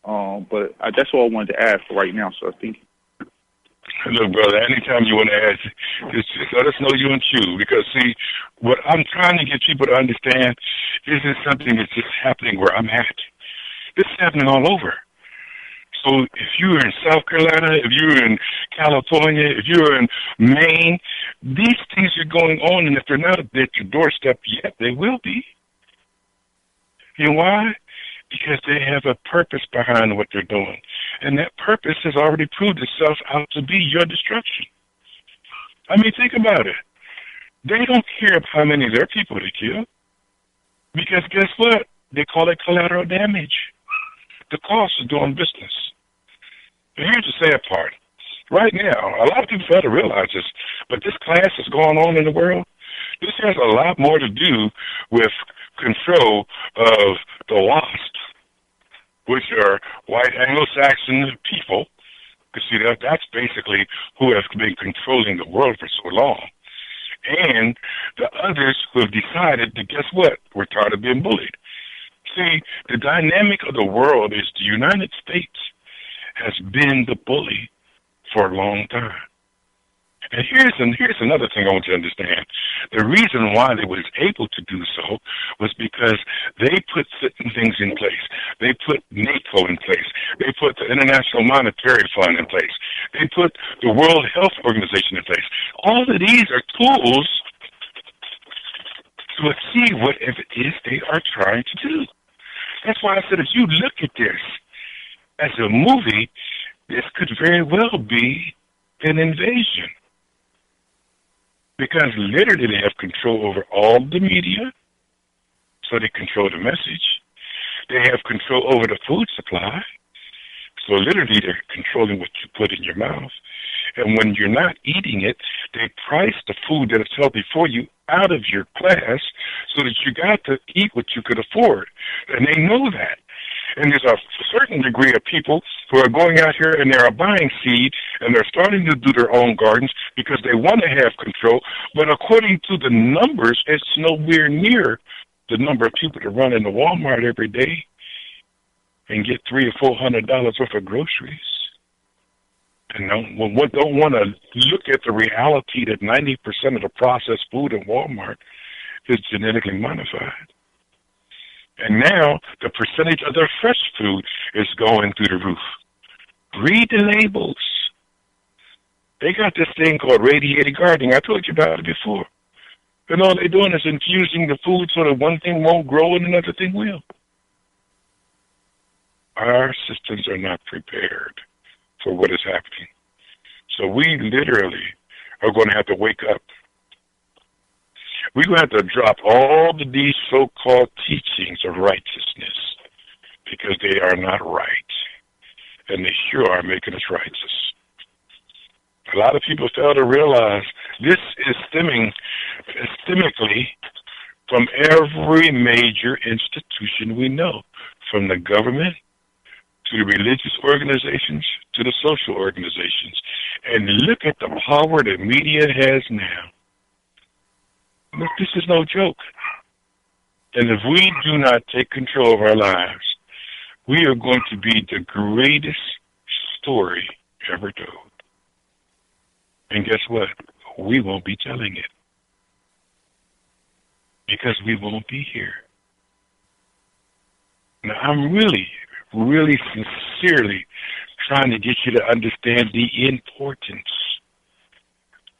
[SPEAKER 6] But that's all I wanted to add for right now, so I think.
[SPEAKER 7] Look, brother, anytime you want to add, just let us know you and you. Because, see, what I'm trying to get people to understand isn't something that's just happening where I'm at. This is happening all over. So if you're in South Carolina, if you're in California, if you're in Maine, these things are going on, and if they're not at your doorstep yet, they will be. You know why? Because they have a purpose behind what they're doing. And that purpose has already proved itself out to be your destruction. I mean, think about it. They don't care how many of their people they kill. Because guess what? They call it collateral damage. The cost of doing business. But here's the sad part. Right now, a lot of people fail to realize this, but this class that's going on in the world, this has a lot more to do with control of the WASP, which are white Anglo-Saxon people. Because see, that's basically who has been controlling the world for so long. And the others who have decided that, guess what? We're tired of being bullied. See, the dynamic of the world is the United States has been the bully for a long time. And here's another thing I want you to understand. The reason why they was able to do so was because they put certain things in place. They put NATO in place. They put the International Monetary Fund in place. They put the World Health Organization in place. All of these are tools to achieve whatever it is they are trying to do. That's why I said if you look at this as a movie, this could very well be an invasion. Because literally they have control over all the media, so they control the message. They have control over the food supply, so literally they're controlling what you put in your mouth. And when you're not eating it, they price the food that is healthy for you out of your class so that you got to eat what you could afford. And they know that. And there's a certain degree of people who are going out here and they're buying seed and they're starting to do their own gardens because they want to have control. But according to the numbers, it's nowhere near the number of people that run into Walmart every day and get $300 or $400 worth of groceries. And don't want to look at the reality that 90% of the processed food in Walmart is genetically modified. And now the percentage of their fresh food is going through the roof. Read the labels. They got this thing called radiated gardening. I told you about it before. And all they're doing is infusing the food so that one thing won't grow and another thing will. Our systems are not prepared for what is happening. So we literally are going to have to wake up. We're going to have to drop all of these so-called teachings of righteousness because they are not right. And they sure are making us righteous. A lot of people fail to realize this is stemming systemically from every major institution we know, from the government to the religious organizations, to the social organizations. And look at the power that media has now. Look, this is no joke. And if we do not take control of our lives, we are going to be the greatest story ever told. And guess what? We won't be telling it. Because we won't be here. Now, I'm really, really sincerely trying to get you to understand the importance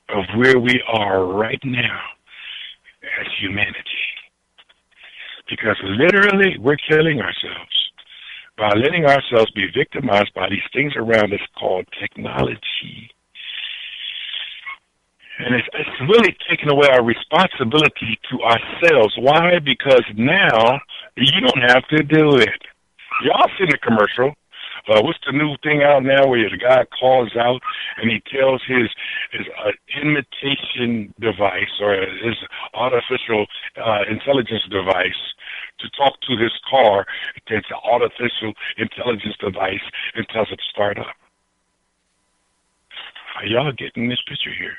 [SPEAKER 7] of where we are right now as humanity. Because literally, we're killing ourselves by letting ourselves be victimized by these things around us called technology. And it's really taking away our responsibility to ourselves. Why? Because now you don't have to do it. Y'all seen the commercial. What's the new thing out now where the guy calls out and he tells his imitation device or his artificial intelligence device to talk to his car. It's an artificial intelligence device and tells it to start up. Are y'all getting this picture here?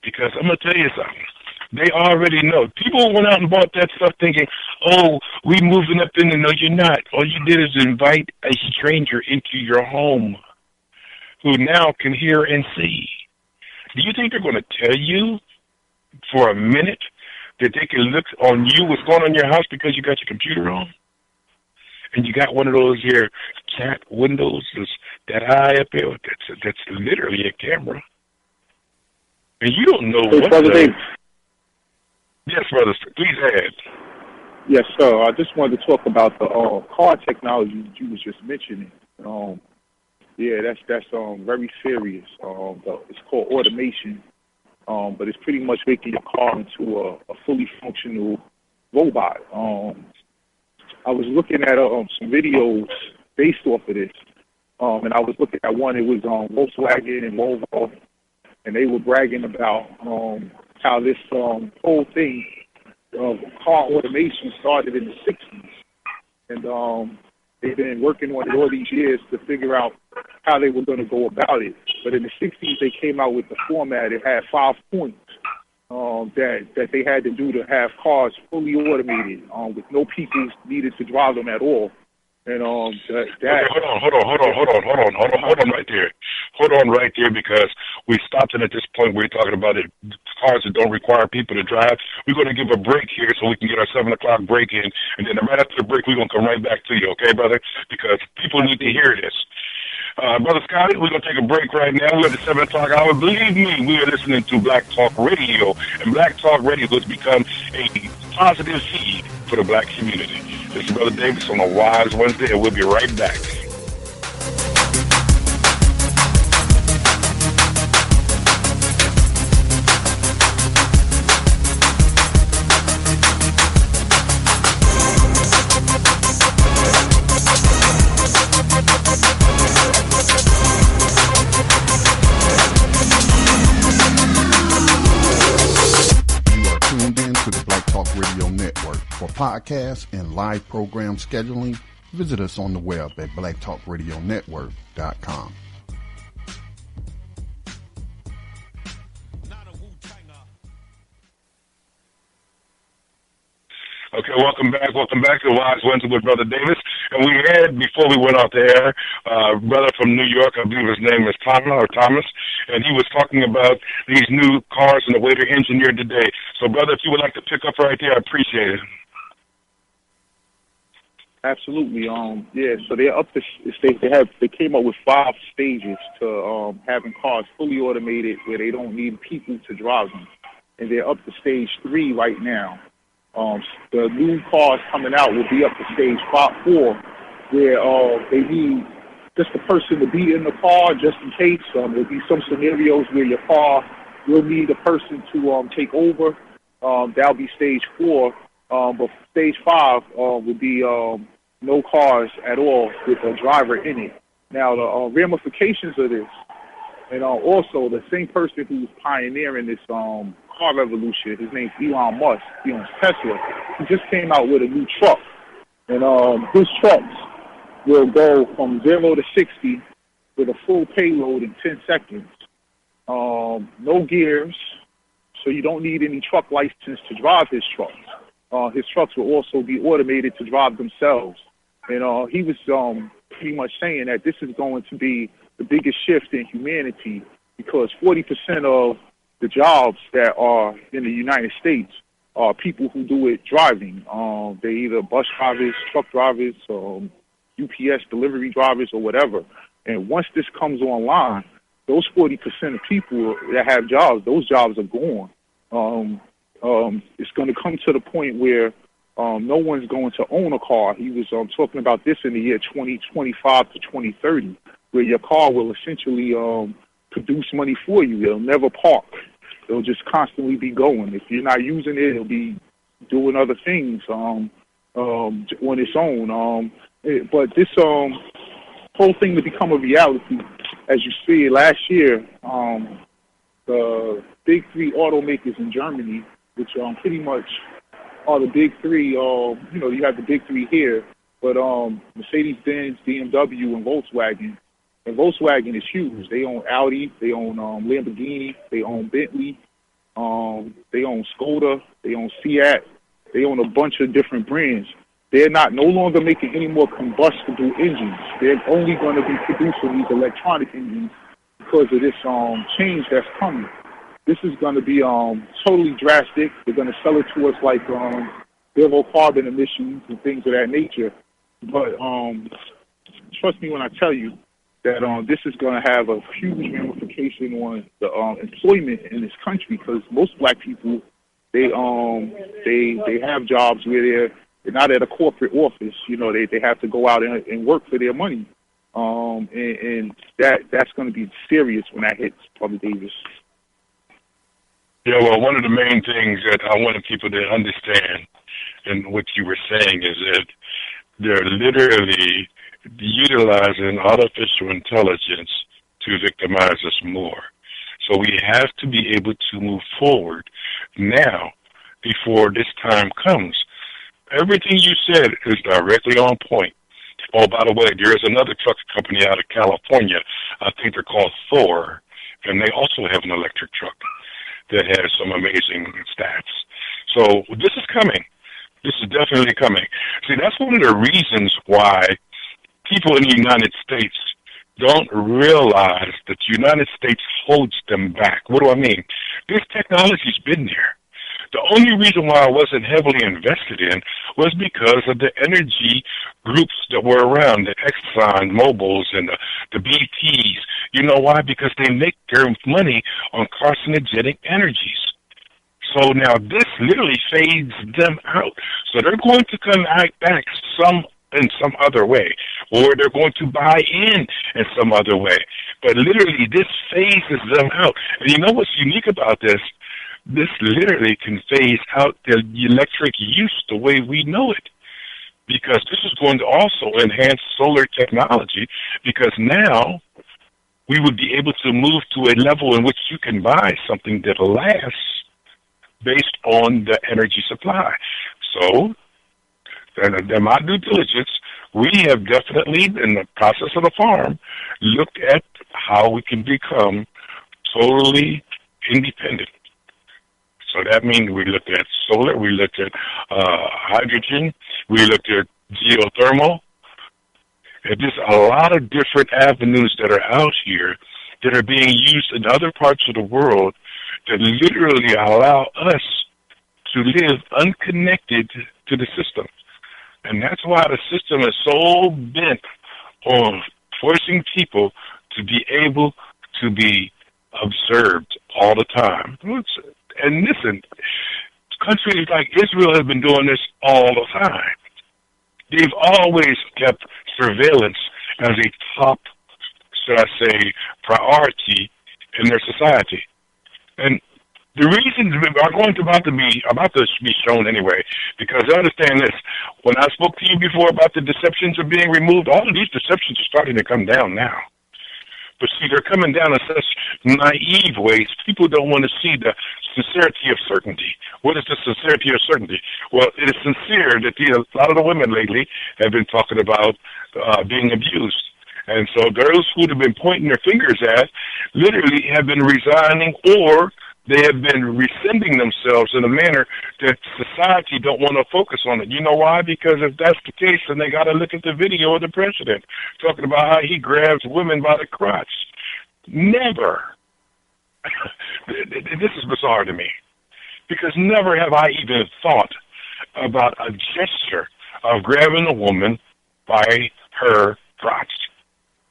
[SPEAKER 7] Because I'm going to tell you something. They already know. People went out and bought that stuff thinking, oh, we moving up in there. No, you're not. All you did is invite a stranger into your home who now can hear and see. Do you think they're going to tell you for a minute that they can look on you, what's going on in your house because you got your computer on? And you got one of those here cat windows, that eye up there, that's literally a camera. And you don't know what
[SPEAKER 6] Brother David.
[SPEAKER 7] Yes, brother. Please add.
[SPEAKER 6] Yes, sir. I just wanted to talk about the car technology that you was just mentioning. Yeah, that's very serious. It's called automation, but it's pretty much making your car into a fully functional robot. I was looking at some videos based off of this, and I was looking at one. It was Volkswagen and Volvo, and they were bragging about how this whole thing of car automation started in the 60s. And they've been working on it all these years to figure out how they were going to go about it. But in the 60s, they came out with the format. It had 5 points that they had to do to have cars fully automated with no people needed to drive them at all. And
[SPEAKER 7] okay, hold on right there. Hold on right there, because we stopped in at this point where we're talking about it, cars that don't require people to drive. We're going to give a break here so we can get our 7 o'clock break in, and then right after the break, we're going to come right back to you, okay, brother? Because people need to hear this. Brother Scotty, we're going to take a break right now. We're at the 7 o'clock hour. Believe me, we are listening to Black Talk Radio, and Black Talk Radio has become a positive feed for the black community. This is Brother Davis on a Wise Wednesday, and we'll be right back.
[SPEAKER 1] For podcasts and live program scheduling, visit us on the web at blacktalkradionetwork.com.
[SPEAKER 7] Okay, welcome back to Wise Wednesday with Brother Davis. And we had, before we went off the air, brother from New York, I believe his name is Thomas, and he was talking about these new cars and the way they're engineered today. So, brother, if you would like to pick up right there, I appreciate it.
[SPEAKER 6] Absolutely. Yeah. So they're up to they came up with 5 stages to having cars fully automated where they don't need people to drive them, and they're up to stage 3 right now. The new cars coming out will be up to stage 4, where they need just the person to be in the car just in case. There'll be some scenarios where your car will need a person to take over. That'll be stage 4. But stage 5 would be no cars at all with a driver in it. Now, the ramifications of this, and also the same person who's pioneering this car revolution, his name's Elon Musk, he owns Tesla. He just came out with a new truck. And his trucks will go from 0 to 60 with a full payload in 10 seconds. No gears, so you don't need any truck license to drive his trucks. His trucks will also be automated to drive themselves. And he was pretty much saying that this is going to be the biggest shift in humanity, because 40% of the jobs that are in the United States are people who do it driving. They're either bus drivers, truck drivers, UPS delivery drivers, or whatever. And once this comes online, those 40% of people that have jobs, those jobs are gone. It's going to come to the point where no one's going to own a car. He was talking about this in the year 2025 to 2030, where your car will essentially produce money for you. It'll never park. It'll just constantly be going. If you're not using it, it'll be doing other things on its own. But this whole thing to become a reality, as you see, last year, the big three automakers in Germany, which pretty much are the big three, you have the big three here, but Mercedes-Benz, BMW, and Volkswagen. And Volkswagen is huge. They own Audi, they own Lamborghini, they own Bentley, they own Skoda, they own Fiat, they own a bunch of different brands. They're no longer making any more combustible engines. They're only going to be producing these electronic engines because of this change that's coming. This is going to be totally drastic. They're going to sell it to us like zero carbon emissions and things of that nature. But trust me when I tell you that this is going to have a huge ramification on the employment in this country, because most black people, they have jobs where they're not at a corporate office. They have to go out and work for their money. And that's going to be serious when that hits, Brother Davis.
[SPEAKER 7] Yeah, well, one of the main things that I wanted people to understand in what you were saying is that they're literally utilizing artificial intelligence to victimize us more. So we have to be able to move forward now before this time comes. Everything you said is directly on point. Oh, by the way, there is another truck company out of California. I think they're called Thor, and they also have an electric truck that has some amazing stats. So this is coming. This is definitely coming. See, that's one of the reasons why people in the United States don't realize that the United States holds them back. What do I mean? This technology's been there. The only reason why I wasn't heavily invested in was because of the energy groups that were around, the Exxon Mobils and the BPs. You know why? Because they make their money on carcinogenic energies. So now this literally fades them out. So they're going to come back in some other way, or they're going to buy in some other way. But literally this phases them out. And you know what's unique about this? This literally can phase out the electric use the way we know it, because this is going to also enhance solar technology, because now we would be able to move to a level in which you can buy something that lasts based on the energy supply. So, in my due diligence, we have definitely, in the process of the farm, looked at how we can become totally independent. So that means we looked at solar, we looked at hydrogen, we looked at geothermal. And there's a lot of different avenues that are out here that are being used in other parts of the world that literally allow us to live unconnected to the system. And that's why the system is so bent on forcing people to be able to be observed all the time. And listen, countries like Israel have been doing this all the time. They've always kept surveillance as a top, should I say, priority in their society. And the reasons are going to about to be shown anyway, because understand this, when I spoke to you before about the deceptions are being removed, all of these deceptions are starting to come down now. But see, they're coming down in such naive ways. People don't want to see the sincerity of certainty. What is the sincerity of certainty? Well, it is sincere that a lot of the women lately have been talking about being abused. And so those who have been pointing their fingers at literally have been resigning, or they have been rescinding themselves in a manner that society don't want to focus on it. You know why? Because if that's the case, then they got to look at the video of the president talking about how he grabs women by the crotch. Never. This is bizarre to me, because never have I even thought about a gesture of grabbing a woman by her crotch.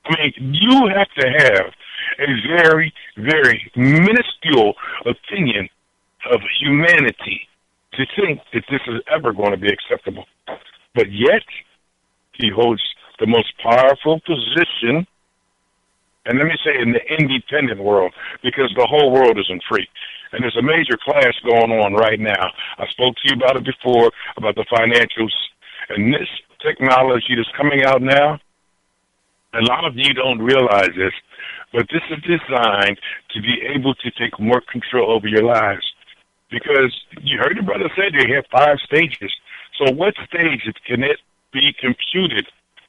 [SPEAKER 7] I mean, you have to have a very, very minuscule opinion of humanity to think that this is ever going to be acceptable. But yet, he holds the most powerful position, and let me say in the independent world, because the whole world isn't free. And there's a major clash going on right now. I spoke to you about it before, about the financials, and this technology that's coming out now, a lot of you don't realize this, but this is designed to be able to take more control over your lives. Because you heard your brother say they have 5 stages. So what stage can it be computed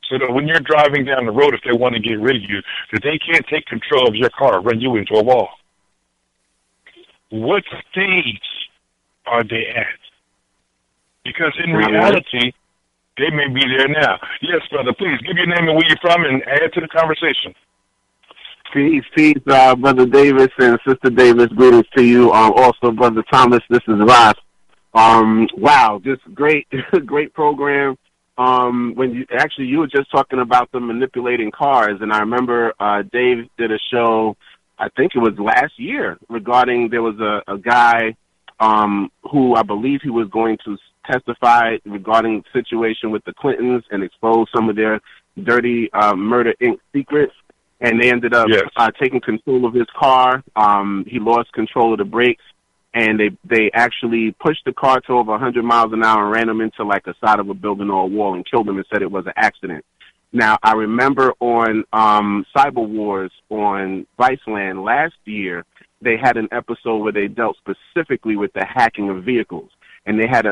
[SPEAKER 7] so that when you're driving down the road, if they want to get rid of you, that they can't take control of your car, run you into a wall? What stage are they at? Because in reality, they may be there now. Yes, brother, please give your name and where you're from and add to the conversation.
[SPEAKER 9] Peace, Brother Davis and Sister Davis. Greetings to you. Also, Brother Thomas, this is Ross. Wow, just great program. When you were just talking about the manipulating cars, and I remember Dave did a show, I think it was last year, regarding there was a guy who I believe he was going to testify regarding the situation with the Clintons and expose some of their dirty Murder, Inc. secrets. And they ended up taking control of his car. He lost control of the brakes, and they actually pushed the car to over 100 miles an hour and ran him into like a side of a building or a wall and killed him and said it was an accident. Now, I remember on Cyber Wars on Viceland last year, they had an episode where they dealt specifically with the hacking of vehicles. And they had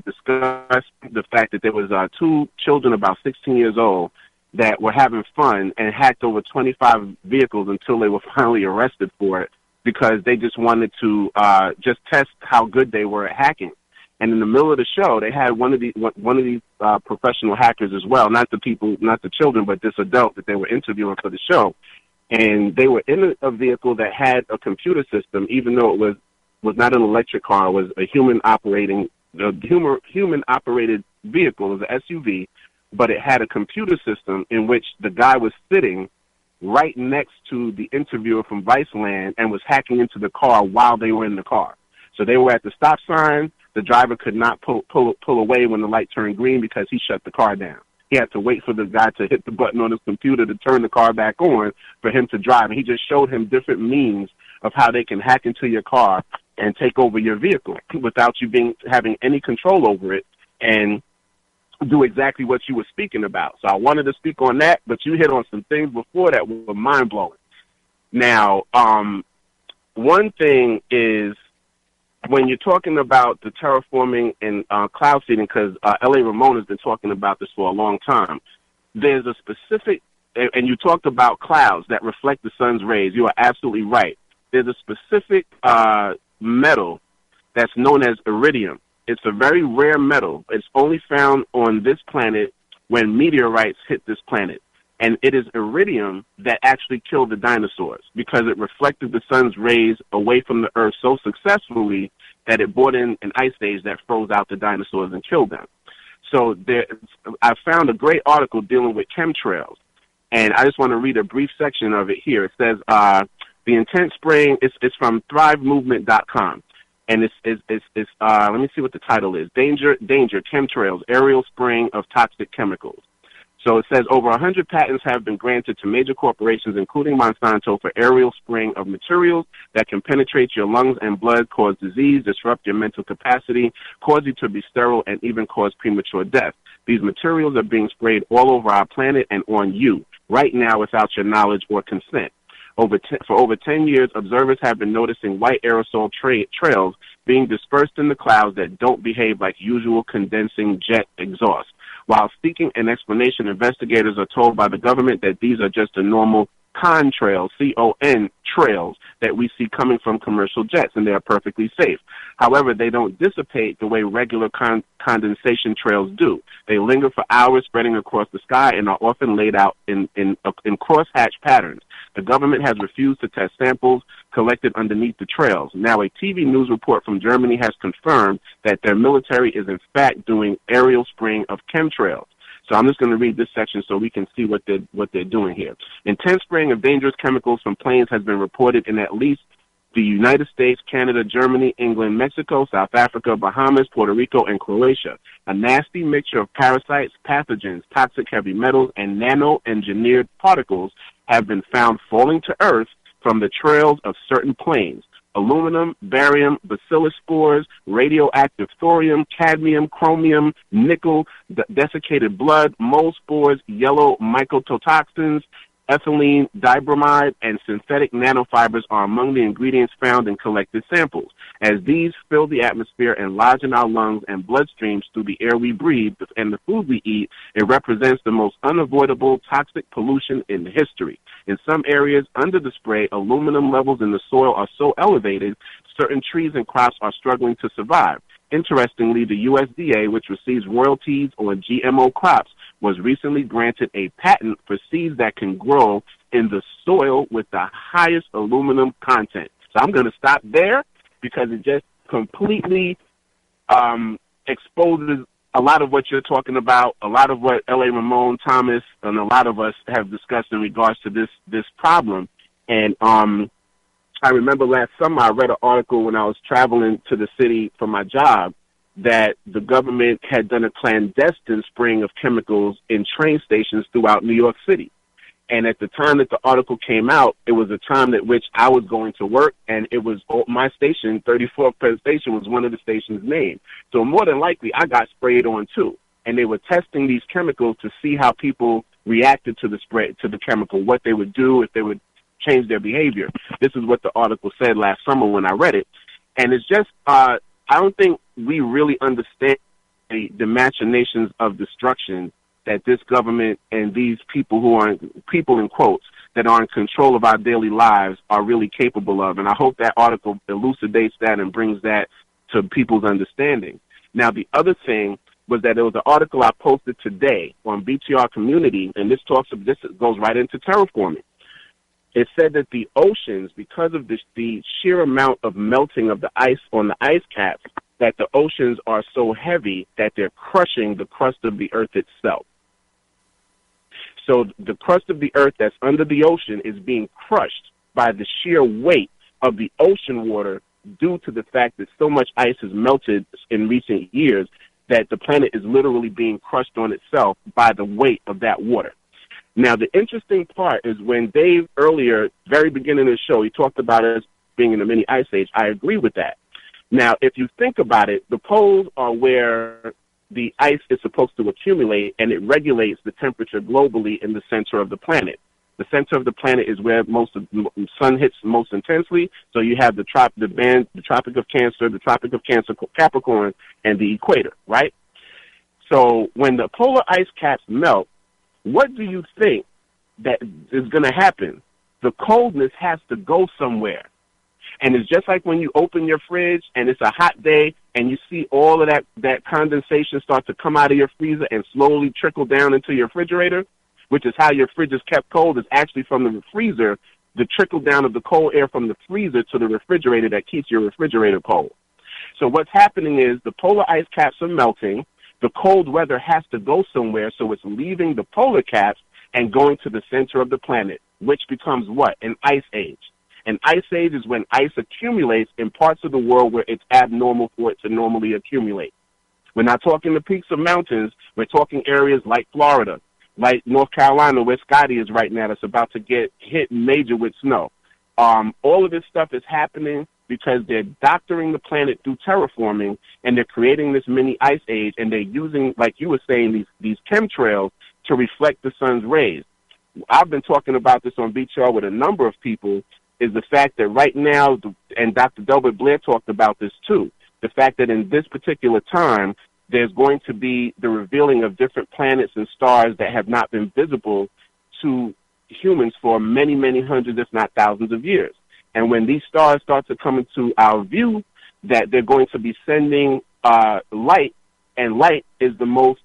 [SPEAKER 9] discussed the fact that there was 2 children about 16 years old that were having fun and hacked over 25 vehicles until they were finally arrested for it, because they just wanted to just test how good they were at hacking. And in the middle of the show, they had one of these professional hackers as well, not the children, but this adult that they were interviewing for the show. And they were in a vehicle that had a computer system, even though it was not an electric car, it was a human operated vehicle, it was an SUV, but it had a computer system in which the guy was sitting right next to the interviewer from Viceland and was hacking into the car while they were in the car. So they were at the stop sign. The driver could not pull away when the light turned green because he shut the car down. He had to wait for the guy to hit the button on his computer to turn the car back on for him to drive. And he just showed him different means of how they can hack into your car and take over your vehicle without you having any control over it and do exactly what you were speaking about. So I wanted to speak on that, but you hit on some things before that were mind-blowing. Now, one thing is when you're talking about the terraforming and cloud seeding, because L.A. Ramon has been talking about this for a long time, there's a specific, and you talked about clouds that reflect the sun's rays. You are absolutely right. There's a specific metal that's known as iridium. It's a very rare metal. It's only found on this planet when meteorites hit this planet. And it is iridium that actually killed the dinosaurs because it reflected the sun's rays away from the Earth so successfully that it brought in an ice age that froze out the dinosaurs and killed them. So I found a great article dealing with chemtrails, and I just want to read a brief section of it here. It says, the intense spraying, it's from thrivemovement.com. And it's let me see what the title is. Danger, chemtrails, aerial spraying of toxic chemicals. So it says over 100 patents have been granted to major corporations, including Monsanto, for aerial spraying of materials that can penetrate your lungs and blood, cause disease, disrupt your mental capacity, cause you to be sterile, and even cause premature death. These materials are being sprayed all over our planet and on you right now without your knowledge or consent. For over 10 years, observers have been noticing white aerosol trails being dispersed in the clouds that don't behave like usual condensing jet exhaust. While seeking an explanation, investigators are told by the government that these are just the normal contrails, C-O-N trails, that we see coming from commercial jets, and they are perfectly safe. However, they don't dissipate the way regular condensation trails do. They linger for hours, spreading across the sky, and are often laid out in crosshatch patterns. The government has refused to test samples collected underneath the trails. Now, a TV news report from Germany has confirmed that their military is in fact doing aerial spraying of chemtrails. So I'm just going to read this section so we can see what they're doing here. Intense spraying of dangerous chemicals from planes has been reported in at least the United States, Canada, Germany, England, Mexico, South Africa, Bahamas, Puerto Rico, and Croatia. A nasty mixture of parasites, pathogens, toxic heavy metals, and nano-engineered particles have been found falling to Earth from the trails of certain planes. Aluminum, barium, bacillus spores, radioactive thorium, cadmium, chromium, nickel, desiccated blood, mold spores, yellow mycotoxins, ethylene dibromide, and synthetic nanofibers are among the ingredients found in collected samples. As these fill the atmosphere and lodge in our lungs and bloodstreams through the air we breathe and the food we eat, it represents the most unavoidable toxic pollution in history. In some areas under the spray, aluminum levels in the soil are so elevated, certain trees and crops are struggling to survive. Interestingly, the USDA, which receives royalties on GMO crops, was recently granted a patent for seeds that can grow in the soil with the highest aluminum content. So I'm going to stop there because it just completely exposes a lot of what you're talking about, a lot of what L.A. Ramon, Thomas, and a lot of us have discussed in regards to this problem. And I remember last summer I read an article when I was traveling to the city for my job that the government had done a clandestine spraying of chemicals in train stations throughout New York City. And at the time that the article came out, it was a time at which I was going to work, and it was my station, 34th Penn Station, was one of the stations named. So more than likely, I got sprayed on too. And they were testing these chemicals to see how people reacted to the spray, to the chemical, what they would do, if they would change their behavior. This is what the article said last summer when I read it. And it's just, I don't think we really understand the machinations of destruction that this government and these people who are, people in quotes, that are in control of our daily lives are really capable of. And I hope that article elucidates that and brings that to people's understanding. Now, the other thing was that there was an article I posted today on BTR Community, and this goes right into terraforming. It said that the oceans, because of the sheer amount of melting of the ice on the ice caps, that the oceans are so heavy that they're crushing the crust of the earth itself. So the crust of the earth that's under the ocean is being crushed by the sheer weight of the ocean water due to the fact that so much ice has melted in recent years that the planet is literally being crushed on itself by the weight of that water. Now, the interesting part is when Dave earlier, very beginning of the show, he talked about us being in a mini ice age. I agree with that. Now, if you think about it, the poles are where the ice is supposed to accumulate, and it regulates the temperature globally in the center of the planet. The center of the planet is where most of the sun hits most intensely. So you have the Tropic of Cancer, Capricorn, and the equator, right? So when the polar ice caps melt, what do you think that is going to happen? The coldness has to go somewhere. And it's just like when you open your fridge and it's a hot day and you see all of that condensation start to come out of your freezer and slowly trickle down into your refrigerator, which is how your fridge is kept cold, is actually from the freezer, the trickle down of the cold air from the freezer to the refrigerator that keeps your refrigerator cold. So what's happening is the polar ice caps are melting. The cold weather has to go somewhere, so it's leaving the polar caps and going to the center of the planet, which becomes what? An ice age. An ice age is when ice accumulates in parts of the world where it's abnormal for it to normally accumulate. We're not talking the peaks of mountains. We're talking areas like Florida, like North Carolina, where Scotty is right now, that's about to get hit major with snow. All of this stuff is happening because they're doctoring the planet through terraforming, and they're creating this mini ice age, and they're using, like you were saying, these chemtrails to reflect the sun's rays. I've been talking about this on BTR with a number of people, is the fact that right now, and Dr. Delbert Blair talked about this too, the fact that in this particular time, there's going to be the revealing of different planets and stars that have not been visible to humans for many, many hundreds, if not thousands of years. And when these stars start to come into our view, that they're going to be sending light, and light is the most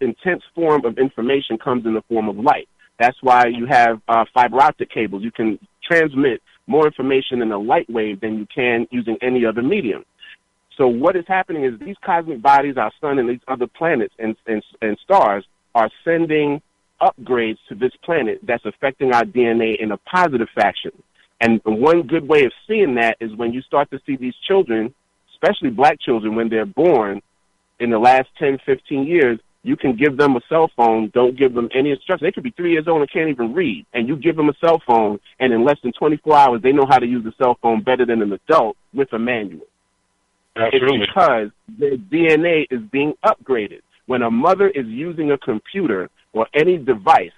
[SPEAKER 9] intense form of information comes in the form of light. That's why you have fiber optic cables. You can transmit more information in a light wave than you can using any other medium. So what is happening is these cosmic bodies, our sun and these other planets and stars, are sending upgrades to this planet that's affecting our DNA in a positive fashion. And one good way of seeing that is when you start to see these children, especially black children, when they're born in the last 10, 15 years, you can give them a cell phone, don't give them any instructions. They could be 3 years old and can't even read. And you give them a cell phone, and in less than 24 hours, they know how to use the cell phone better than an adult with a manual.
[SPEAKER 7] Absolutely.
[SPEAKER 9] It's because their DNA is being upgraded. When a mother is using a computer or any device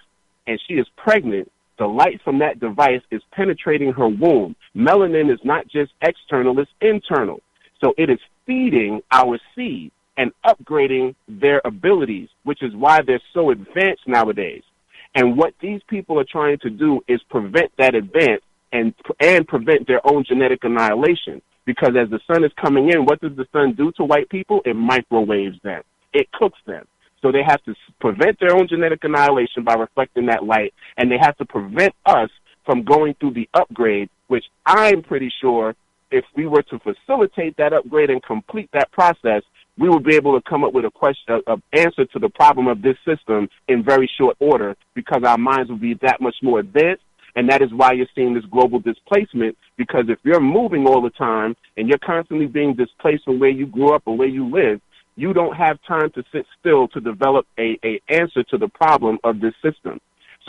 [SPEAKER 9] and she is pregnant, the light from that device is penetrating her womb. Melanin is not just external, it's internal. So it is feeding our seed and upgrading their abilities, which is why they're so advanced nowadays. And what these people are trying to do is prevent that advance and prevent their own genetic annihilation. Because as the sun is coming in, what does the sun do to white people? It microwaves them. It cooks them. So they have to prevent their own genetic annihilation by reflecting that light, and they have to prevent us from going through the upgrade, which I'm pretty sure if we were to facilitate that upgrade and complete that process, we will be able to come up with an answer to the problem of this system in very short order, because our minds will be that much more advanced. And that is why you're seeing this global displacement, because if you're moving all the time and you're constantly being displaced from where you grew up or where you live, you don't have time to sit still to develop a answer to the problem of this system.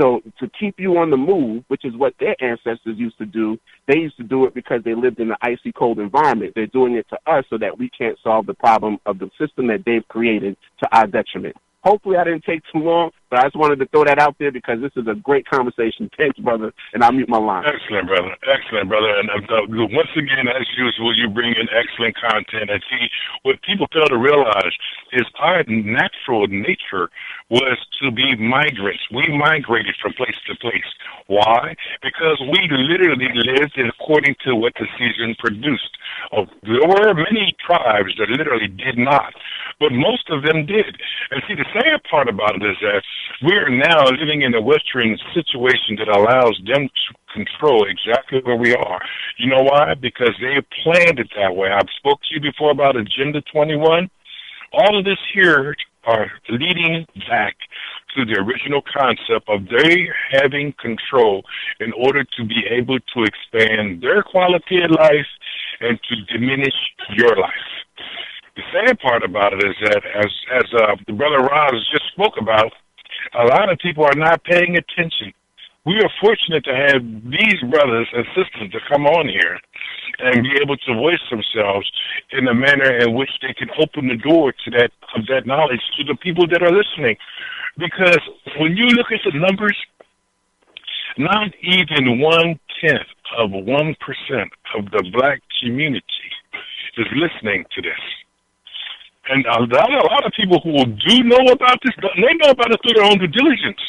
[SPEAKER 9] So to keep you on the move, which is what their ancestors used to do, they used to do it because they lived in an icy cold environment. They're doing it to us so that we can't solve the problem of the system that they've created to our detriment. Hopefully I didn't take too long, but I just wanted to throw that out there because this is a great conversation. Thanks, brother, and I'll mute my line.
[SPEAKER 7] Excellent, brother. Excellent, brother. And once again, as usual, you bring in excellent content. And see, what people fail to realize is our natural nature was to be migrants. We migrated from place to place. Why? Because we literally lived according to what the season produced. There were many tribes that literally did not, but most of them did. And see, the sad part about it is that we're now living in a Western situation that allows them to control exactly where we are. You know why? Because they planned it that way. I've spoke to you before about Agenda 21. All of this here are leading back to the original concept of they having control in order to be able to expand their quality of life and to diminish your life. The sad part about it is that, as the brother Roz just spoke about, a lot of people are not paying attention. We are fortunate to have these brothers and sisters to come on here and be able to voice themselves in a manner in which they can open the door to that knowledge to the people that are listening. Because when you look at the numbers, not even 1/10 of 1% of the black community is listening to this. And a lot of people who do know about this, they know about it through their own due diligence.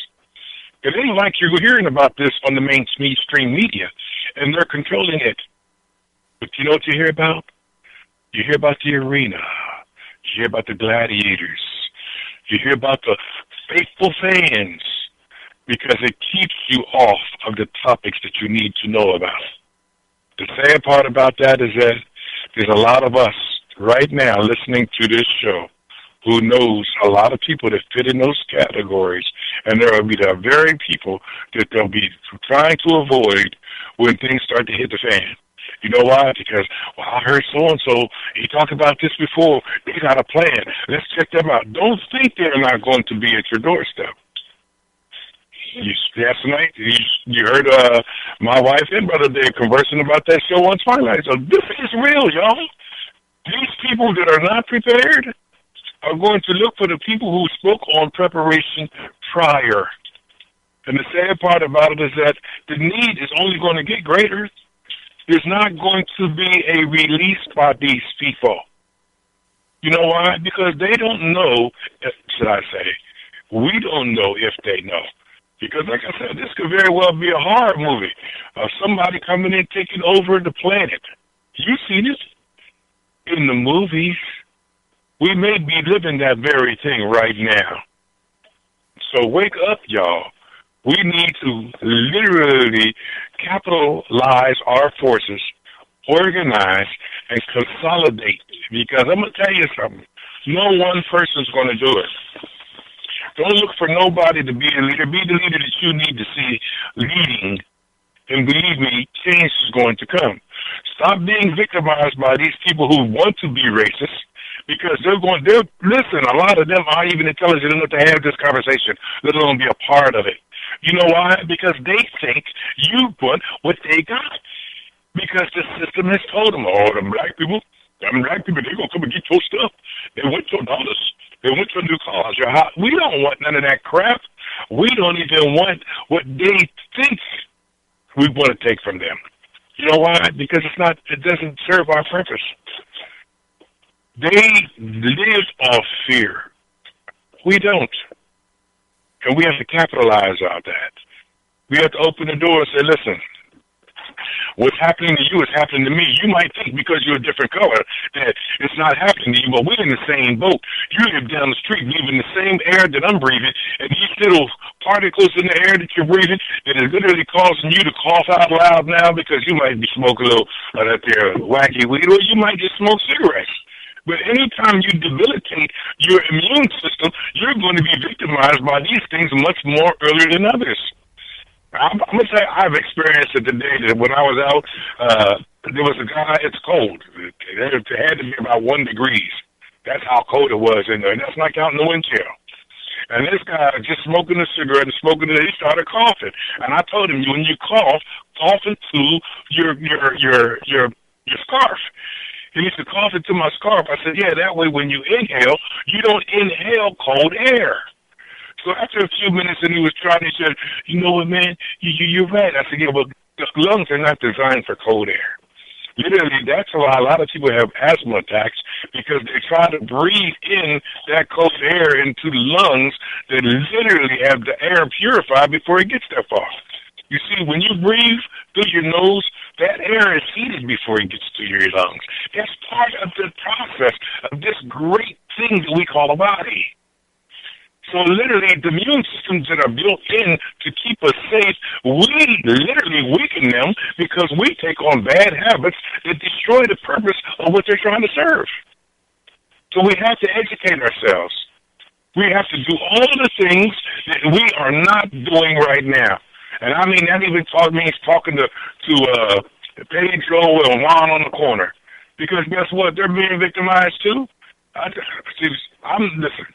[SPEAKER 7] It ain't like you're hearing about this on the mainstream media, and they're controlling it. But you know what you hear about? You hear about the arena. You hear about the gladiators. You hear about the faithful fans, because it keeps you off of the topics that you need to know about. The sad part about that is that there's a lot of us right now listening to this show who knows a lot of people that fit in those categories, and there will be the very people that they'll be trying to avoid when things start to hit the fan. You know why? Because, well, I heard so-and-so, he talked about this before. They got a plan. Let's check them out. Don't think they're not going to be at your doorstep. Last night, you heard my wife and brother Dave conversing about that show on Twilight. So this is real, y'all. These people that are not prepared are going to look for the people who spoke on preparation prior. And the sad part about it is that the need is only going to get greater. There's not going to be a release by these people. You know why? Because they don't know, should I say, we don't know if they know. Because, like I said, this could very well be a horror movie of somebody coming in taking over the planet. You see this in the movies? We may be living that very thing right now. So wake up, y'all. We need to literally capitalize our forces, organize, and consolidate. Because I'm going to tell you something. No one person's going to do it. Don't look for nobody to be a leader. Be the leader that you need to see leading. And believe me, change is going to come. Stop being victimized by these people who want to be racist, because listen, a lot of them aren't even intelligent enough to have this conversation, let alone be a part of it. You know why? Because they think you want what they got. Because the system has told them, them black people, they're going to come and get your stuff. They want your dollars. They want your new cars, your house. We don't want none of that crap. We don't even want what they think we want to take from them. You know why? Because it doesn't serve our purpose. They live off fear. We don't. And we have to capitalize on that. We have to open the door and say, listen, what's happening to you is happening to me. You might think because you're a different color that it's not happening to you, but we're in the same boat. You live down the street breathing the same air that I'm breathing, and these little particles in the air that you're breathing that is literally causing you to cough out loud now because you might be smoking a little of that there wacky weed, or you might just smoke cigarettes. But anytime you debilitate your immune system, you're going to be victimized by these things much more earlier than others. I'm going to say I've experienced it today that when I was out, there was a guy, it's cold. It had to be about 1 degree. That's how cold it was in there. And that's not counting the wind chill. And this guy just smoking a cigarette and smoking it, he started coughing. And I told him, when you cough into your scarf. He used to cough into my scarf. I said, yeah, that way when you inhale, you don't inhale cold air. So after a few minutes, and he was trying, he said, you know what, man, you're right. I said, yeah, but the lungs are not designed for cold air. Literally, that's why a lot of people have asthma attacks, because they try to breathe in that cold air into the lungs that literally have the air purified before it gets that far. You see, when you breathe through your nose, that air is heated before it gets to your lungs. That's part of the process of this great thing that we call a body. So literally, the immune systems that are built in to keep us safe, we literally weaken them because we take on bad habits that destroy the purpose of what they're trying to serve. So we have to educate ourselves. We have to do all of the things that we are not doing right now. And I mean, that even means talking to Pedro and Juan on the corner. Because guess what? They're being victimized too. Listen,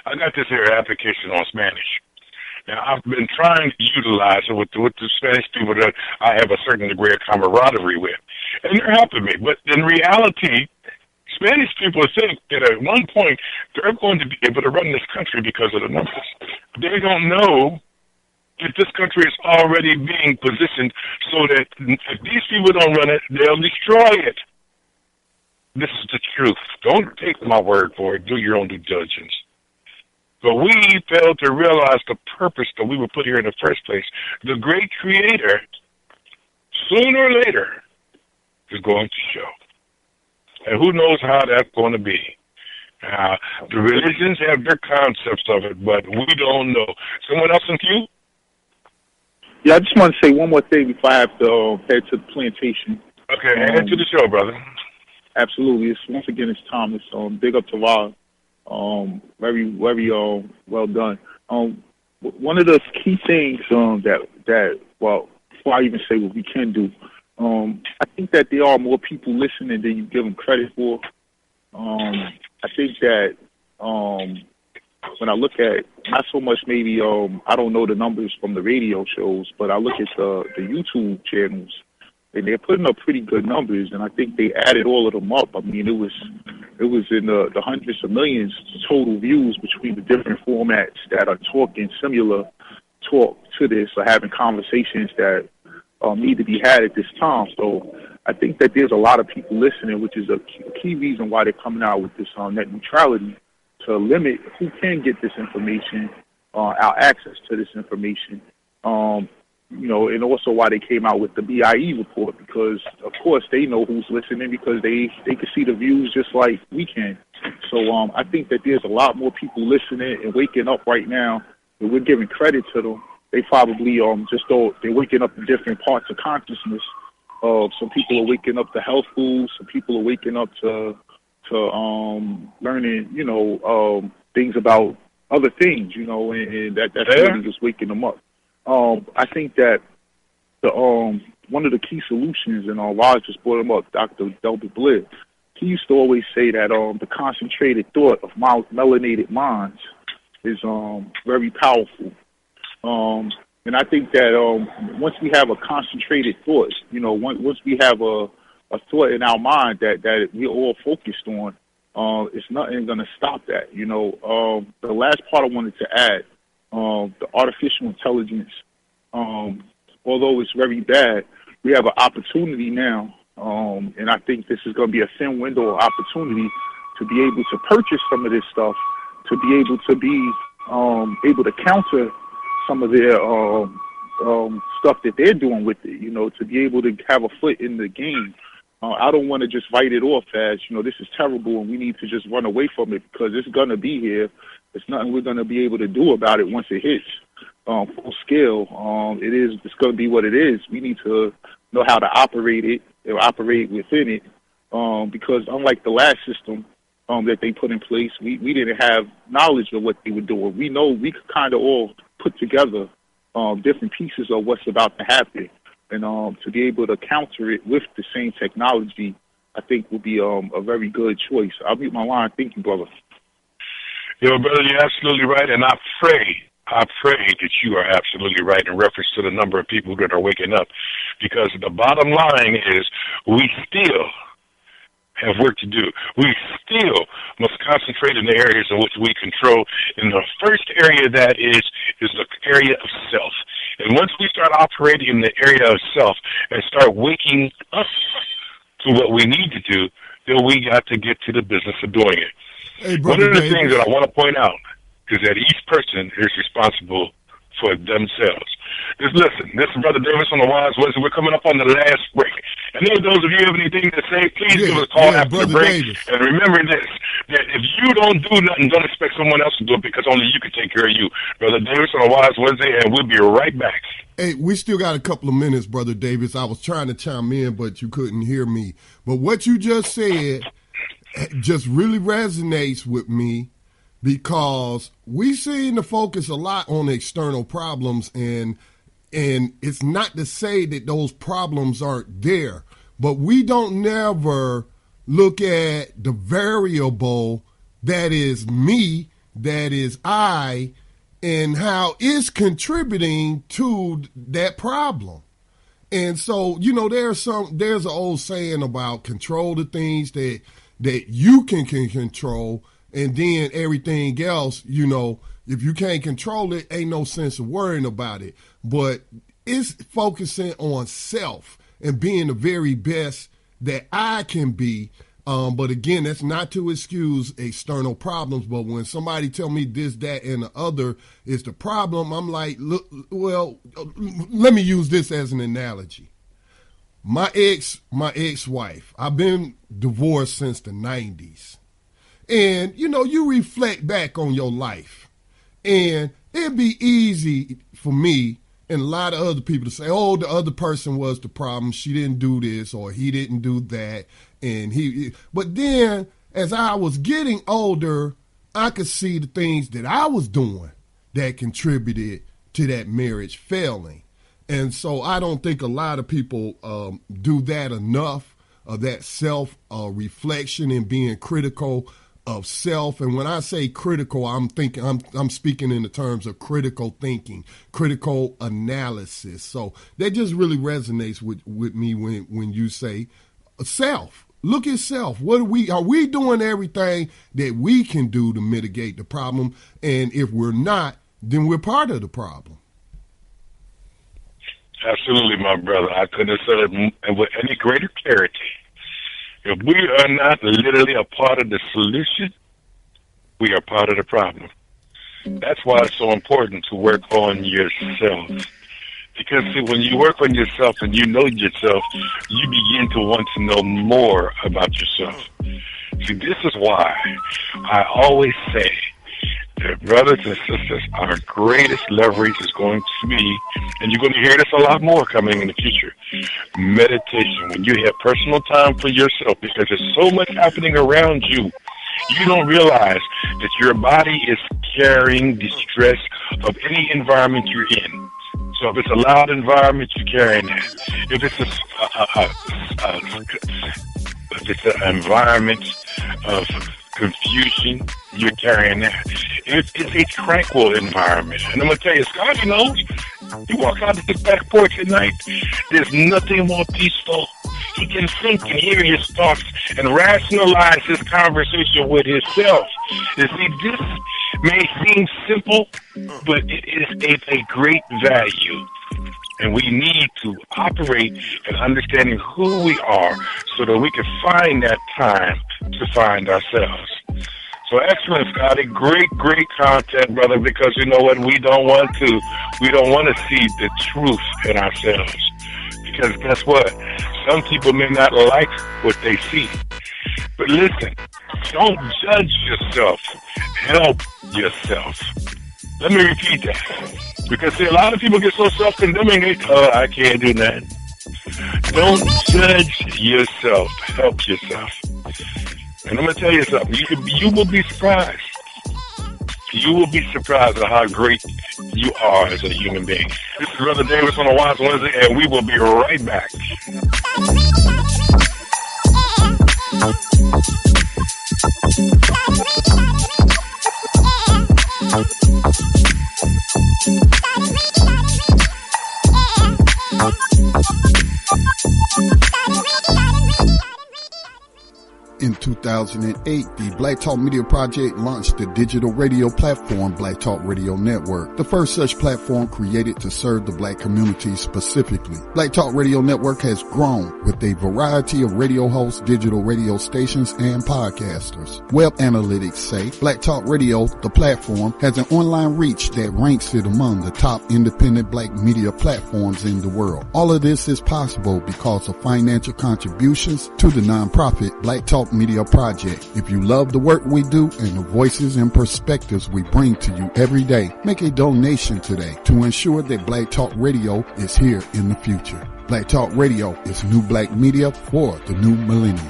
[SPEAKER 7] I got this here application on Spanish. Now, I've been trying to utilize it with the Spanish people that I have a certain degree of camaraderie with. And they're helping me. But in reality, Spanish people think that at one point they're going to be able to run this country because of the numbers. They don't know that this country is already being positioned so that if these people don't run it, they'll destroy it. This is the truth. Don't take my word for it. Do your own due diligence. But we failed to realize the purpose that we were put here in the first place. The great Creator, sooner or later, is going to show. And who knows how that's going to be. The religions have their concepts of it, but we don't know. Someone else in queue?
[SPEAKER 6] Yeah, I just want to say one more thing before I have to head to the plantation.
[SPEAKER 7] Okay, head to the show, brother.
[SPEAKER 6] Absolutely. Once again, it's Thomas. Big up to Rob. Very well done. One of the key things that before I even say what we can do, I think that there are more people listening than you give them credit for. I think that when I look at, not so much maybe, I don't know the numbers from the radio shows, but I look at the YouTube channels, and they're putting up pretty good numbers, and I think they added all of them up. I mean, it was in the hundreds of millions total views between the different formats that are talking similar talk to this or having conversations that need to be had at this time. So I think that there's a lot of people listening, which is a key reason why they're coming out with this net neutrality, to limit who can get this information, our access to this information. You know, and also why they came out with the BIE report, because of course they know who's listening, because they can see the views just like we can. So I think that there's a lot more people listening and waking up right now, and we're giving credit to them. They probably just thought they're waking up in different parts of consciousness. Some people are waking up to health foods. Some people are waking up to learning, you know, things about other things, you know, and that's really just waking them up. I think that the one of the key solutions, and Raj just brought him up, Dr. Delbert Blair, he used to always say that the concentrated thought of melanated minds is very powerful. And I think that once we have a concentrated thought, you know, once we have a thought in our mind that we're all focused on, it's nothing going to stop that. You know, the last part I wanted to add, the artificial intelligence, although it's very bad, we have an opportunity now, and I think this is going to be a thin window of opportunity to be able to purchase some of this stuff, to be able to be able to counter some of their stuff that they're doing with it, you know, to be able to have a foot in the game. I don't want to just write it off as, you know, this is terrible and we need to just run away from it, because it's going to be here. There's nothing we're going to be able to do about it once it hits full scale. It's going to be what it is. We need to know how to operate it or operate within it, because unlike the last system that they put in place, we didn't have knowledge of what they were doing. We know we could kind of all put together different pieces of what's about to happen, and to be able to counter it with the same technology, I think would be a very good choice. I'll mute my line. Thank you, brother.
[SPEAKER 7] Yo, brother, you're absolutely right, and I pray that you are absolutely right in reference to the number of people that are waking up, because the bottom line is we still have work to do. We still must concentrate in the areas in which we control. And the first area that is the area of self. And once we start operating in the area of self and start waking up to what we need to do, then we got to get to the business of doing it.
[SPEAKER 8] Hey,
[SPEAKER 7] one of the things that I want to point out is that each person is responsible for themselves. Just listen, this is Brother Davis on the Wise Words, and we're coming up on the last break. And then those of you have anything to say, please give us a call after the break. Davis. And remember this, that if you don't do nothing, don't expect someone else to do it, because only you can take care of you. Brother Davis on the Wise Wednesday, and we'll be right back.
[SPEAKER 8] Hey, we still got a couple of minutes, Brother Davis. I was trying to chime in, but you couldn't hear me. But what you just said just really resonates with me, because we seem to focus a lot on external problems, and it's not to say that those problems aren't there, but we don't never look at the variable that is me, that is I, and how it's contributing to that problem. And so, you know, there's an old saying about control the things that you can control, and then everything else, you know, if you can't control it, ain't no sense of worrying about it. But it's focusing on self and being the very best that I can be. But again, that's not to excuse external problems. But when somebody tell me this, that, and the other is the problem, I'm like, look, well, let me use this as an analogy. My ex-wife, I've been divorced since the 90s. And, you know, you reflect back on your life. And it'd be easy for me and a lot of other people to say, oh, the other person was the problem. She didn't do this or he didn't do that. But then as I was getting older, I could see the things that I was doing that contributed to that marriage failing. And so I don't think a lot of people do that enough, of that self-reflection and being critical of self. And when I say critical, I'm speaking in the terms of critical thinking, critical analysis. So that just really resonates with me when you say self. Look at self. Are we doing everything that we can do to mitigate the problem? And if we're not, then we're part of the problem.
[SPEAKER 7] Absolutely, my brother. I couldn't have said it with any greater clarity. If we are not literally a part of the solution, we are part of the problem. That's why it's so important to work on yourself. Because, see, when you work on yourself and you know yourself, you begin to want to know more about yourself. See, this is why I always say that, brothers and sisters, our greatest leverage is going to be, and you're going to hear this a lot more coming in the future, meditation. When you have personal time for yourself, because there's so much happening around you, you don't realize that your body is carrying the stress of any environment you're in. So if it's a loud environment, you're carrying that. If it's an environment of confusion, you're carrying that. If it's a tranquil environment, and I'm going to tell you, Scotty knows, you walk out to the back porch at night, there's nothing more peaceful. He can think and hear his thoughts and rationalize his conversation with himself. You see, this may seem simple, but it is a great value. And we need to operate in understanding who we are so that we can find that time to find ourselves. So excellent, Scotty. Great content, brother, because you know what? We don't want to see the truth in ourselves. Because guess what? Some people may not like what they see. But listen, don't judge yourself. Help yourself. Let me repeat that. Because see, a lot of people get so self-condemning, they I can't do that. Don't judge yourself. Help yourself. And I'm going to tell you something. You will be surprised. You will be surprised at how great you are as a human being. This is Brother Davis on a Wise Wednesday, and we will be right back.
[SPEAKER 1] In 2008, the Black Talk Media Project launched the digital radio platform Black Talk Radio Network, the first such platform created to serve the black community specifically. Black Talk Radio Network has grown with a variety of radio hosts, digital radio stations, and podcasters. Web analytics say Black Talk Radio, the platform, has an online reach that ranks it among the top independent black media platforms in the world. All of this is possible because of financial contributions to the nonprofit Black Talk Media Project. If you love the work we do and the voices and perspectives we bring to you every day, make a donation today to ensure that Black Talk Radio is here in the future. Black Talk Radio is new black media for the new millennium.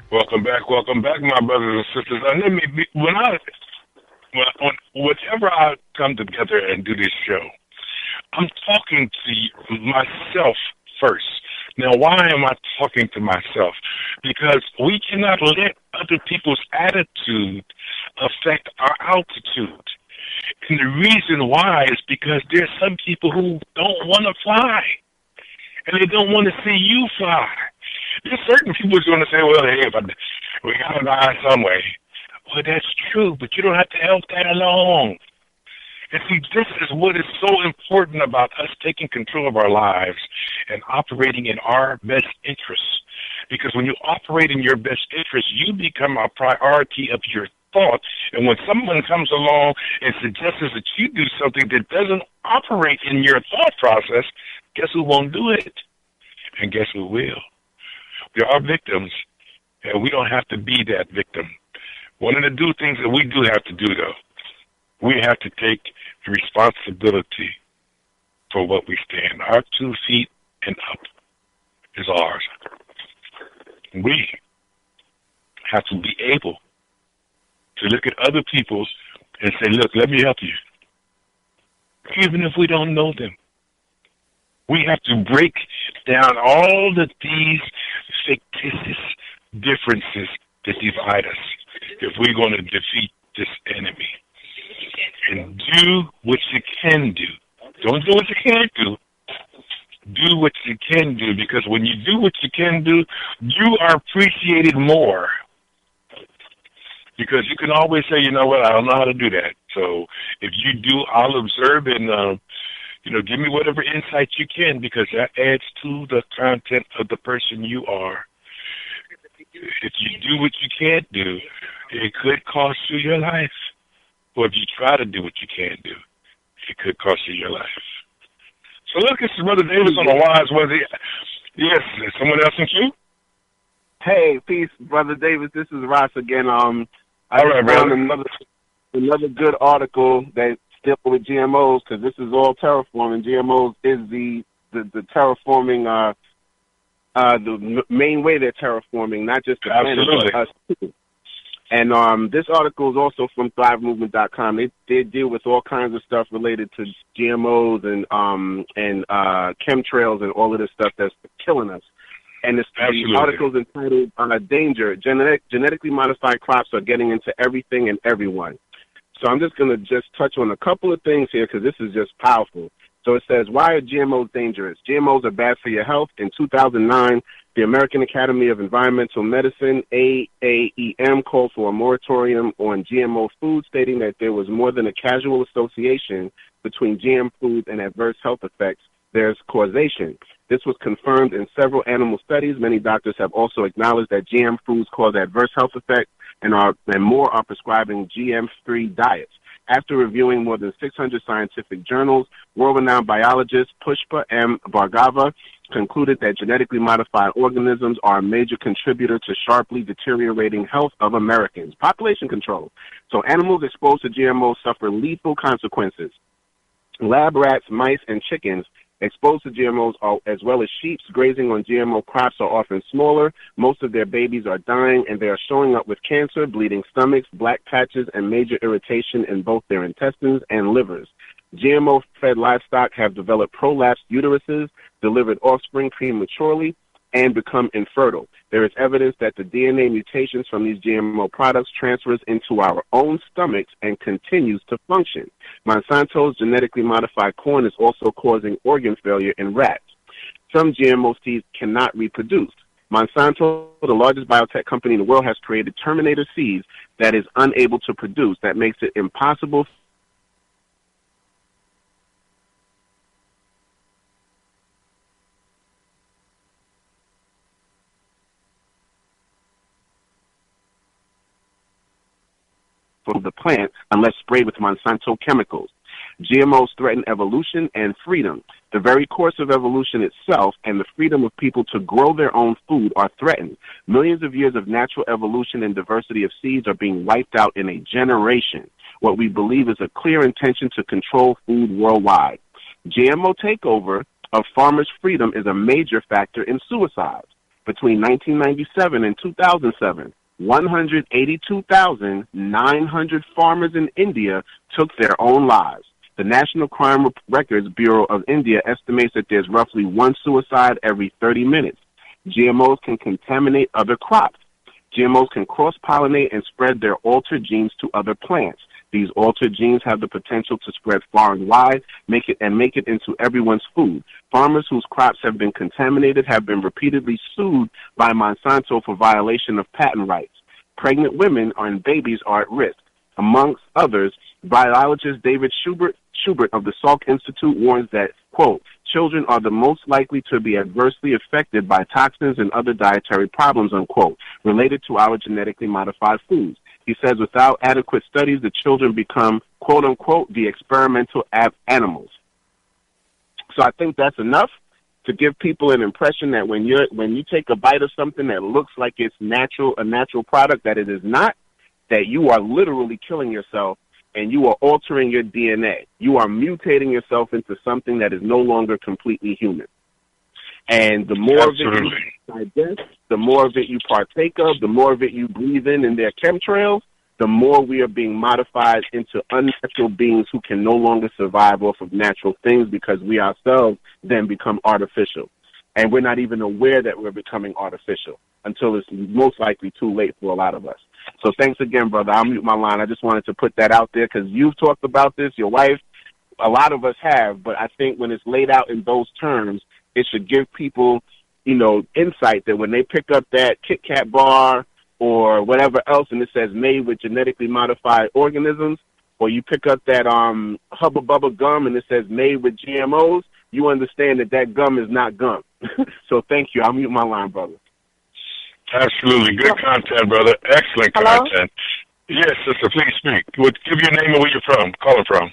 [SPEAKER 7] Welcome back, my brothers and sisters. And let me be, whenever I come together and do this show, I'm talking to myself first. Now, why am I talking to myself? Because we cannot let other people's attitude affect our altitude. And the reason why is because there's some people who don't want to fly. And they don't want to see you fly. There's certain people who's going to say, well, hey, we got to die some way. Well, that's true, but you don't have to help that along. And see, this is what is so important about us taking control of our lives and operating in our best interests. Because when you operate in your best interest, you become a priority of your thought. And when someone comes along and suggests that you do something that doesn't operate in your thought process, guess who won't do it? And guess who will? We are victims, and we don't have to be that victim. One of the things that we do have to do, though, we have to take responsibility for what we stand. Our 2 feet and up is ours. We have to be able to look at other people and say, look, let me help you. Even if we don't know them. We have to break down all of these fictitious differences that divide us if we're going to defeat this enemy. And do what you can do. Don't do what you can't do. Do what you can do, because when you do what you can do, you are appreciated more. Because you can always say, you know what, I don't know how to do that. So if you do, I'll observe and Give me whatever insight you can, because that adds to the content of the person you are. If you do what you can't do, it could cost you your life. Or if you try to do what you can't do, it could cost you your life. So look at Brother Davis on the wise whether. Yes, is someone else in queue?
[SPEAKER 9] Hey, peace, Brother Davis. This is Ross again.
[SPEAKER 7] All right, brother.
[SPEAKER 9] Another good article that's still with GMOs, because this is all terraforming. GMOs is the terraforming, the main way they're terraforming, not just the planet, but us too. And this article is also from ThriveMovement.com. They deal with all kinds of stuff related to GMOs and chemtrails and all of this stuff that's killing us. And the article is entitled Danger. Genetically modified crops are getting into everything and everyone. So I'm just going to just touch on a couple of things here, because this is just powerful. So it says, why are GMOs dangerous? GMOs are bad for your health. In 2009, the American Academy of Environmental Medicine, AAEM, called for a moratorium on GMO food, stating that there was more than a casual association between GM foods and adverse health effects. There's causation. This was confirmed in several animal studies. Many doctors have also acknowledged that GM foods cause adverse health effects, and more are prescribing GM-free diets. After reviewing more than 600 scientific journals, world-renowned biologist Pushpa M. Bhargava concluded that genetically modified organisms are a major contributor to sharply deteriorating health of Americans. Population control. So animals exposed to GMOs suffer lethal consequences. Lab rats, mice, and chickens exposed to GMOs, as well as sheep grazing on GMO crops, are often smaller. Most of their babies are dying, and they are showing up with cancer, bleeding stomachs, black patches, and major irritation in both their intestines and livers. GMO-fed livestock have developed prolapsed uteruses, delivered offspring prematurely, and become infertile. There is evidence that the DNA mutations from these GMO products transfers into our own stomachs and continues to function. Monsanto's genetically modified corn is also causing organ failure in rats. Some GMO seeds cannot reproduce. Monsanto, the largest biotech company in the world, has created Terminator seeds that is unable to produce. That makes it impossible from the plant unless sprayed with Monsanto chemicals. GMOs threaten evolution and freedom. The very course of evolution itself and the freedom of people to grow their own food are threatened. Millions of years of natural evolution and diversity of seeds are being wiped out in a generation. What we believe is a clear intention to control food worldwide. GMO takeover of farmers' freedom is a major factor in suicides. Between 1997 and 2007, 182,900 farmers in India took their own lives. The National Crime Records Bureau of India estimates that there's roughly one suicide every 30 minutes. GMOs can contaminate other crops. GMOs can cross-pollinate and spread their altered genes to other plants. These altered genes have the potential to spread far and wide, make it into everyone's food. Farmers whose crops have been contaminated have been repeatedly sued by Monsanto for violation of patent rights. Pregnant women and babies are at risk. Amongst others, biologist David Schubert of the Salk Institute warns that, quote, children are the most likely to be adversely affected by toxins and other dietary problems, unquote, related to our genetically modified foods. He says without adequate studies, the children become, quote, unquote, the experimental animals. So I think that's enough to give people an impression that when you take a bite of something that looks like it's natural, a natural product, that it is not, that you are literally killing yourself and you are altering your DNA. You are mutating yourself into something that is no longer completely human. And the more of it you digest, the more of it you partake of, the more of it you breathe in their chemtrails, the more we are being modified into unnatural beings who can no longer survive off of natural things, because we ourselves then become artificial. And we're not even aware that we're becoming artificial until it's most likely too late for a lot of us. So thanks again, brother. I'll mute my line. I just wanted to put that out there because you've talked about this, your wife, a lot of us have, but I think when it's laid out in those terms, it should give people, insight that when they pick up that Kit Kat bar or whatever else and it says made with genetically modified organisms, or you pick up that Hubba Bubba gum and it says made with GMOs, you understand that gum is not gum. So thank you. I'll mute my line, brother.
[SPEAKER 7] Absolutely. Good content, brother. Excellent content. Yes, sister, please speak. Give your name and where you're from. Calling from.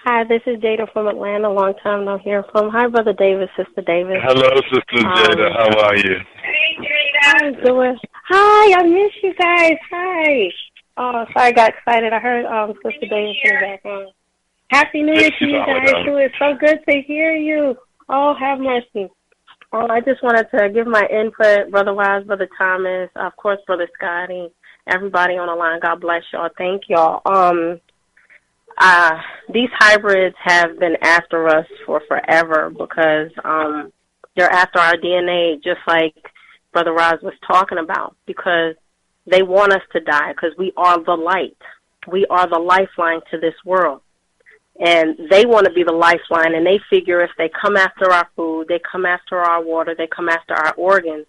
[SPEAKER 10] Hi, this is Jada from Atlanta. Long time no hear from. Hi, Brother David, Sister David.
[SPEAKER 7] Hello, Sister Jada. How are you?
[SPEAKER 10] Hey, Jada. How you doing? Hi, I miss you guys. Hi. Oh, sorry, I got excited. I heard Sister David in the background. Happy New Year to you guys, too. It's so good to hear you. Oh, have mercy. Oh, I just wanted to give my input, Brother Wise, Brother Thomas, of course, Brother Scotty, everybody on the line. God bless y'all. Thank y'all. These hybrids have been after us for forever because they're after our DNA, just like Brother Roz was talking about, because they want us to die because we are the light. We are the lifeline to this world. And they want to be the lifeline, and they figure if they come after our food, they come after our water, they come after our organs,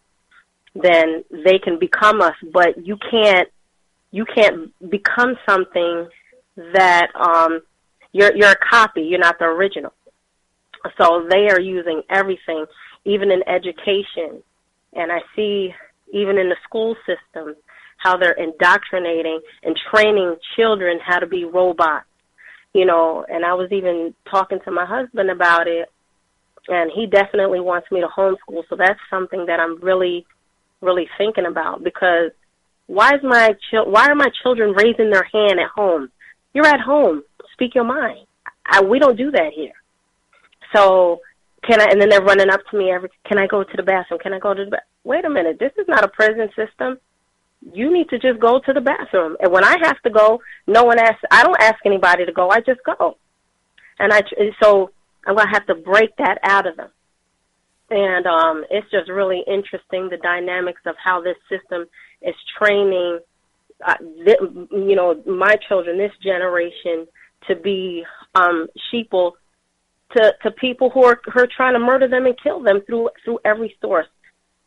[SPEAKER 10] then they can become us. But you can't become something that you're a copy. You're not the original. So they are using everything, even in education. And I see even in the school system how they're indoctrinating and training children how to be robots. You know, and I was even talking to my husband about it, and he definitely wants me to homeschool. So that's something that I'm really, really thinking about, because why are my children raising their hand at home? You're at home. Speak your mind. We don't do that here. So and then they're running up to me can I go to the bathroom? Can I go to the bathroom? Wait a minute. This is not a prison system. You need to just go to the bathroom. And when I have to go, no one asks. I don't ask anybody to go. I just go. And so I'm going to have to break that out of them. And it's just really interesting, the dynamics of how this system is training, my children, this generation, to be sheeple to people who are trying to murder them and kill them through every source.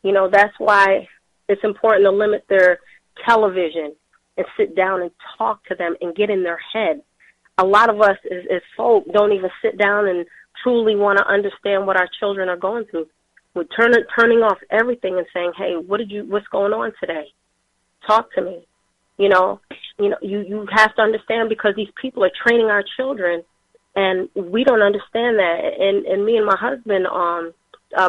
[SPEAKER 10] You know, that's why it's important to limit their television and sit down and talk to them and get in their head. A lot of us as folk don't even sit down and truly want to understand what our children are going through. We're turning off everything and saying, hey, what's going on today? Talk to me. You have to understand, because these people are training our children, and we don't understand that. And me and my husband,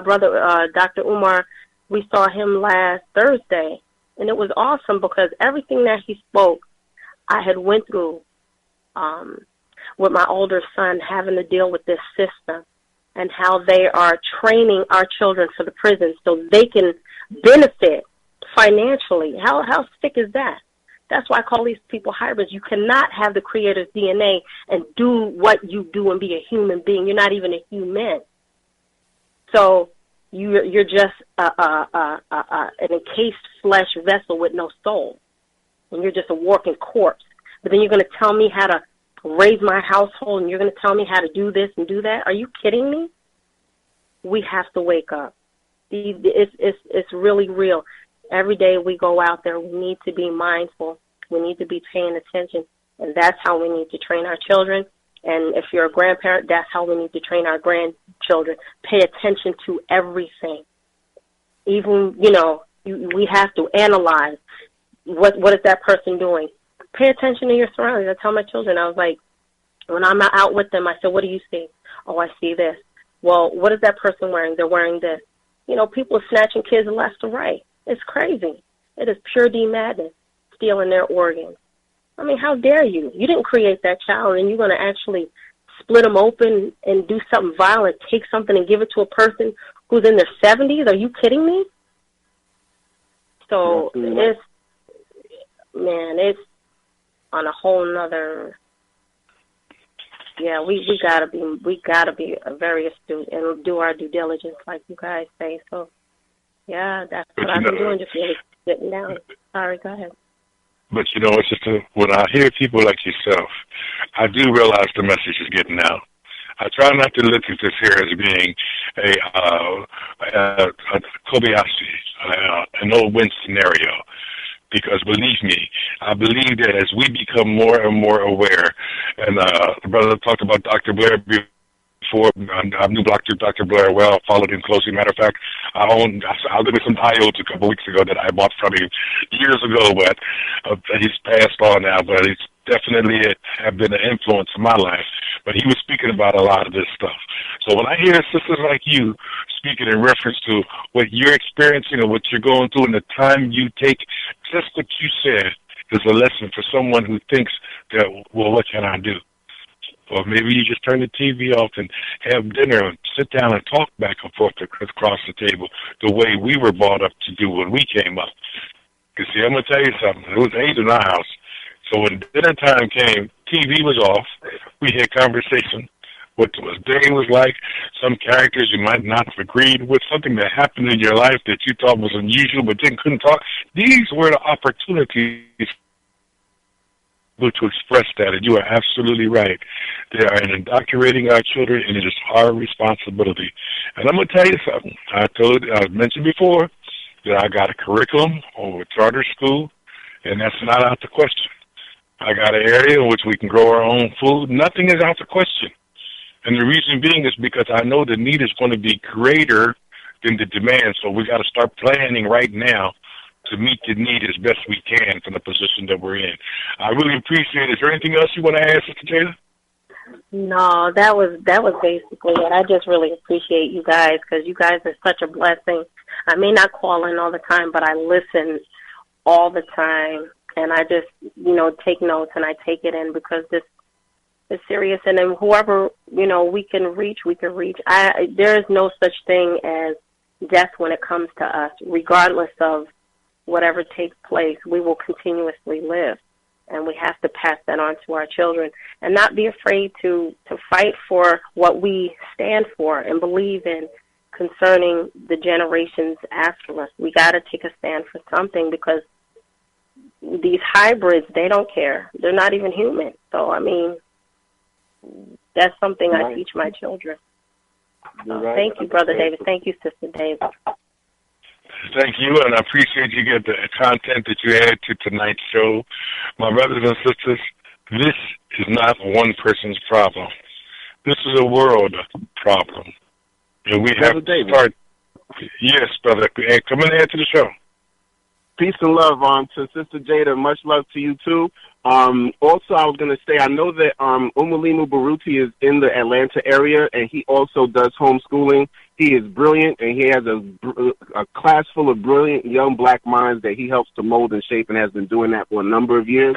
[SPEAKER 10] brother Dr. Umar, we saw him last Thursday, and it was awesome because everything that he spoke, I had went through with my older son, having to deal with this system and how they are training our children for the prison so they can benefit financially. How sick is that? That's why I call these people hybrids. You cannot have the Creator's DNA and do what you do and be a human being. You're not even a human. So you're just an encased flesh vessel with no soul, and you're just a walking corpse. But then you're going to tell me how to raise my household, and you're going to tell me how to do this and do that? Are you kidding me? We have to wake up. It's really real. Every day we go out there, we need to be mindful. We need to be paying attention, and that's how we need to train our children. And if you're a grandparent, that's how we need to train our grandchildren. Pay attention to everything. Even, we have to analyze what is that person doing. Pay attention to your surroundings. I tell my children, I was like, when I'm out with them, I said, what do you see? Oh, I see this. Well, what is that person wearing? They're wearing this. People are snatching kids left and right. It's crazy. It is pure madness, stealing their organs. I mean, how dare you? You didn't create that child, and you're going to actually split them open and do something violent, take something and give it to a person who's in their 70s? Are you kidding me? So it's on a whole nother. Yeah, we gotta be very astute and do our due diligence, like you guys say. So, yeah, that's what I've been doing, just really sitting down. Sorry, go ahead.
[SPEAKER 7] But it's just when I hear people like yourself, I do realize the message is getting out. I try not to look at this here as being a Kobayashi, an old win scenario. Because believe me, I believe that as we become more and more aware, and the brother talked about Dr. Blair before, I knew Dr. Blair well, followed him closely. Matter of fact, I looked at some diodes a couple of weeks ago that I bought from him years ago, but he's passed on now, but he's definitely have been an influence in my life. But he was speaking about a lot of this stuff. So when I hear sisters like you speaking in reference to what you're experiencing or what you're going through and the time you take, just what you said is a lesson for someone who thinks that, well, what can I do? Or maybe you just turn the TV off and have dinner and sit down and talk back and forth across the table the way we were brought up to do when we came up. Because, see, I'm going to tell you something. It was 8 in our house. So when dinner time came, TV was off. We had conversation. What the day was like, some characters you might not have agreed with, something that happened in your life that you thought was unusual but then couldn't talk. These were the opportunities to express that, and you are absolutely right. They are indoctrinating our children, and it is our responsibility. And I'm going to tell you something. I mentioned before that I got a curriculum over charter school, and that's not out the question. I got an area in which we can grow our own food. Nothing is out the question. And the reason being is because I know the need is going to be greater than the demand, so we got to start planning right now to meet the need as best we can from the position that we're in. I really appreciate it. Is there anything else you want to add, Sister Jada?
[SPEAKER 10] No, that was basically it. I just really appreciate you guys because you guys are such a blessing. I may not call in all the time, but I listen all the time, and I just, take notes and I take it in because this is serious. And then whoever, we can reach. There is no such thing as death when it comes to us. Regardless of whatever takes place, we will continuously live. And we have to pass that on to our children and not be afraid to fight for what we stand for and believe in concerning the generations after us. We got to take a stand for something because these hybrids, they don't care. They're not even human. So, that's something I teach my children. Thank you, Brother David. Thank you, Sister David.
[SPEAKER 7] Thank you, and I appreciate you get the content that you add to tonight's show. My brothers and sisters, this is not one person's problem. This is a world problem. And we have to start. Yes, brother. Come in here to the show.
[SPEAKER 9] Peace and love to Sister Jada. Much love to you, too. Also, I was going to say, I know that Umulimu Baruti is in the Atlanta area, and he also does homeschooling. He is brilliant, and he has a class full of brilliant young black minds that he helps to mold and shape and has been doing that for a number of years.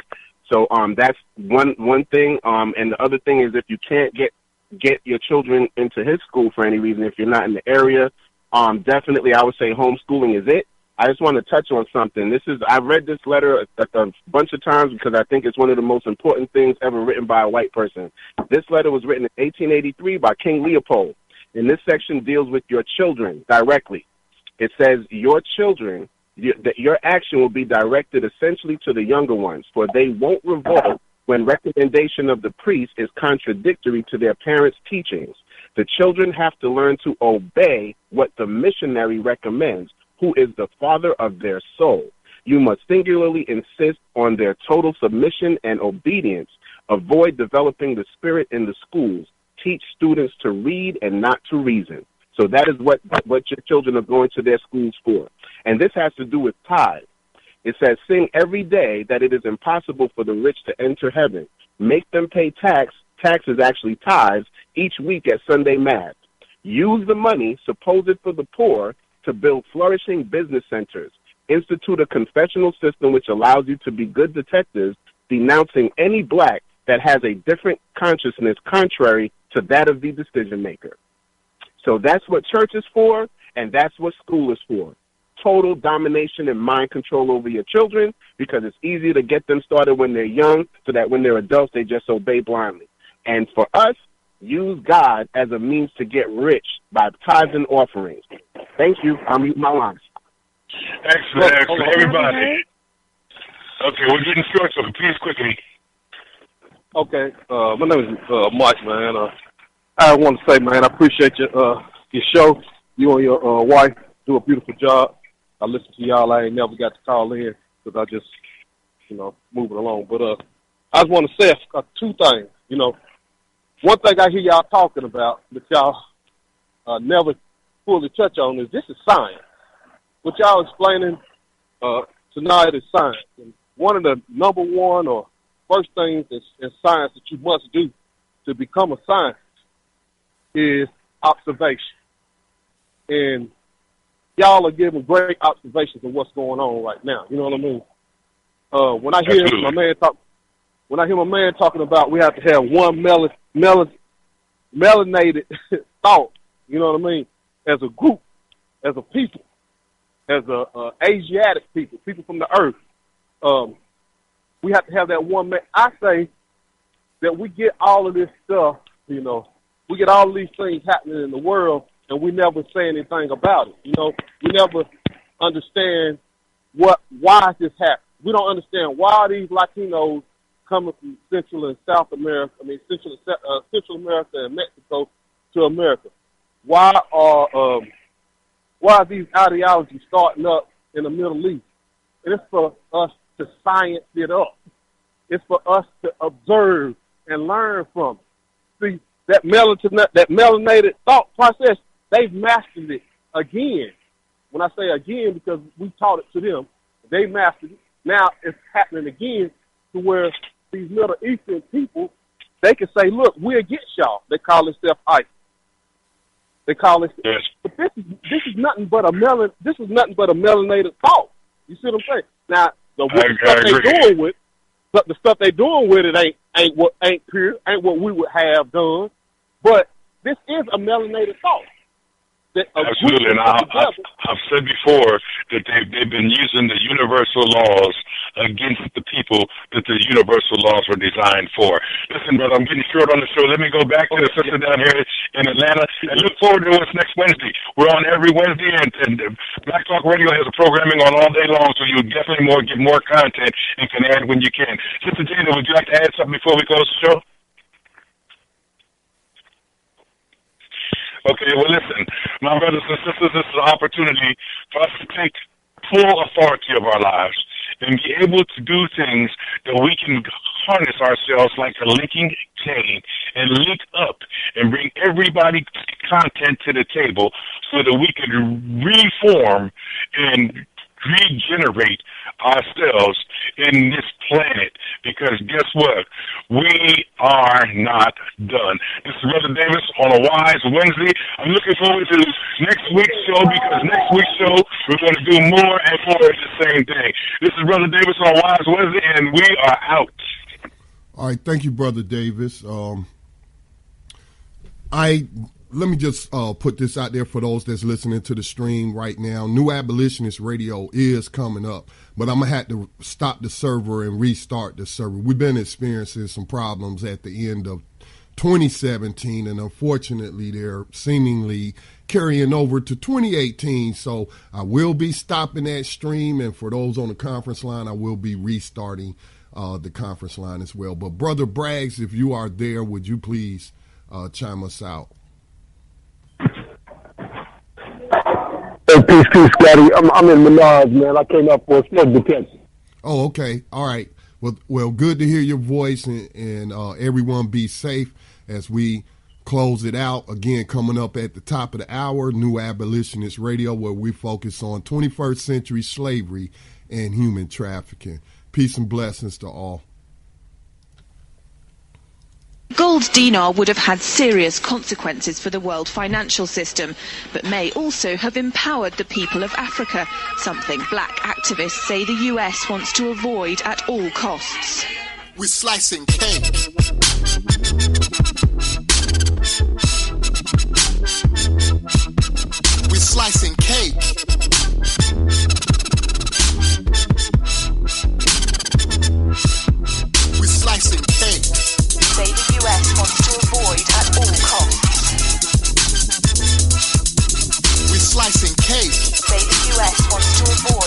[SPEAKER 9] So that's one thing. And the other thing is if you can't get your children into his school for any reason, if you're not in the area, definitely I would say homeschooling is it. I just want to touch on something. I've read this letter a bunch of times because I think it's one of the most important things ever written by a white person. This letter was written in 1883 by King Leopold. And this section deals with your children directly. It says your children, that your action will be directed essentially to the younger ones, for they won't revolt when recommendation of the priest is contradictory to their parents' teachings. The children have to learn to obey what the missionary recommends, who is the father of their soul. You must singularly insist on their total submission and obedience. Avoid developing the spirit in the schools. Teach students to read and not to reason. So that is what your children are going to their schools for. And this has to do with tithe. It says, sing every day that it is impossible for the rich to enter heaven. Make them pay taxes actually tithes, each week at Sunday Mass. Use the money supposed for the poor to build flourishing business centers. Institute a confessional system which allows you to be good detectives, denouncing any black that has a different consciousness contrary to that of the decision maker. So that's what church is for, and that's what school is for. Total domination and mind control over your children, because it's easy to get them started when they're young so that when they're adults, they just obey blindly. And for us, use God as a means to get rich by tithes and offerings. Thank you. I'm using my lines.
[SPEAKER 7] Excellent. Everybody. Okay, we're getting short, so please quickly.
[SPEAKER 11] Okay, my name is Mike, man. I want to say, man, I appreciate your show. You and your wife do a beautiful job. I listen to y'all. I ain't never got to call in. because I just, moving along. But I just want to say two things. One thing I hear y'all talking about that y'all never fully touch on is this is science. What y'all explaining tonight is science. And one of the number one or first things in science that you must do to become a scientist is observation. And y'all are giving great observations of what's going on right now. You know what I mean? When I hear my man talking about we have to have one melanated thought, you know what I mean? As a group, as a people, as a Asiatic people from the earth, we have to have that one. I say that we get all of this stuff, we get all of these things happening in the world, and we never say anything about it. We never understand why this happened. We don't understand why these Latinos coming from Central and South America, Central America and Mexico to America. Why are these ideologies starting up in the Middle East? And it's for us to science it up. It's for us to observe and learn from it. See, that melanated thought process, they've mastered it again. When I say again, because we taught it to them, they mastered it. Now it's happening again to where these Middle Eastern people, they can say, look, we're against y'all. They call themselves ISIS. They call it, yes. But this is nothing but a melanated thought. You see what I'm saying? Now the stuff they doing with it ain't pure, ain't what we would have done. But this is a melanated thought.
[SPEAKER 7] Absolutely, and I've said before that they've been using the universal laws against the people that the universal laws were designed for. Listen, brother, I'm getting short on the show. Let me go back to the sister down here in Atlanta and look forward to what's next Wednesday. We're on every Wednesday, and Black Talk Radio has a programming on all day long, so you'll definitely get more content and can add when you can. Sister Jada, would you like to add something before we close the show? Okay, well, listen, my brothers and sisters, this is an opportunity for us to take full authority of our lives and be able to do things that we can harness ourselves like a linking chain and link up and bring everybody's content to the table so that we can reform and regenerate ourselves in this planet, because guess what? We are not done. This is Brother Davis on a Wise Wednesday. I'm looking forward to next week's show, because next week's show we're going to do more and more of the same thing. This is Brother Davis on a Wise Wednesday, and we are out.
[SPEAKER 8] All right, thank you, Brother Davis. Let me just put this out there for those that's listening to the stream right now. New Abolitionist Radio is coming up, but I'm going to have to stop the server and restart the server. We've been experiencing some problems at the end of 2017, and unfortunately they're seemingly carrying over to 2018. So I will be stopping that stream, and for those on the conference line, I will be restarting the conference line as well. But Brother Braggs, if you are there, would you please chime us out?
[SPEAKER 5] Hey, peace, Scotty. I'm in Menards, man. I came up for a smoke detection.
[SPEAKER 8] Oh, okay. All right. Well, good to hear your voice, and everyone be safe as we close it out. Again, coming up at the top of the hour, New Abolitionist Radio, where we focus on 21st century slavery and human trafficking. Peace and blessings to all.
[SPEAKER 2] Gold dinar would have had serious consequences for the world financial system, but may also have empowered the people of Africa, something black activists say the US wants to avoid at all costs.
[SPEAKER 3] We're slicing cake. We're slicing cake. We're slicing cake.
[SPEAKER 2] Say the US wants to avoid at all costs.
[SPEAKER 3] We're slicing cake.
[SPEAKER 2] Say the US wants to avoid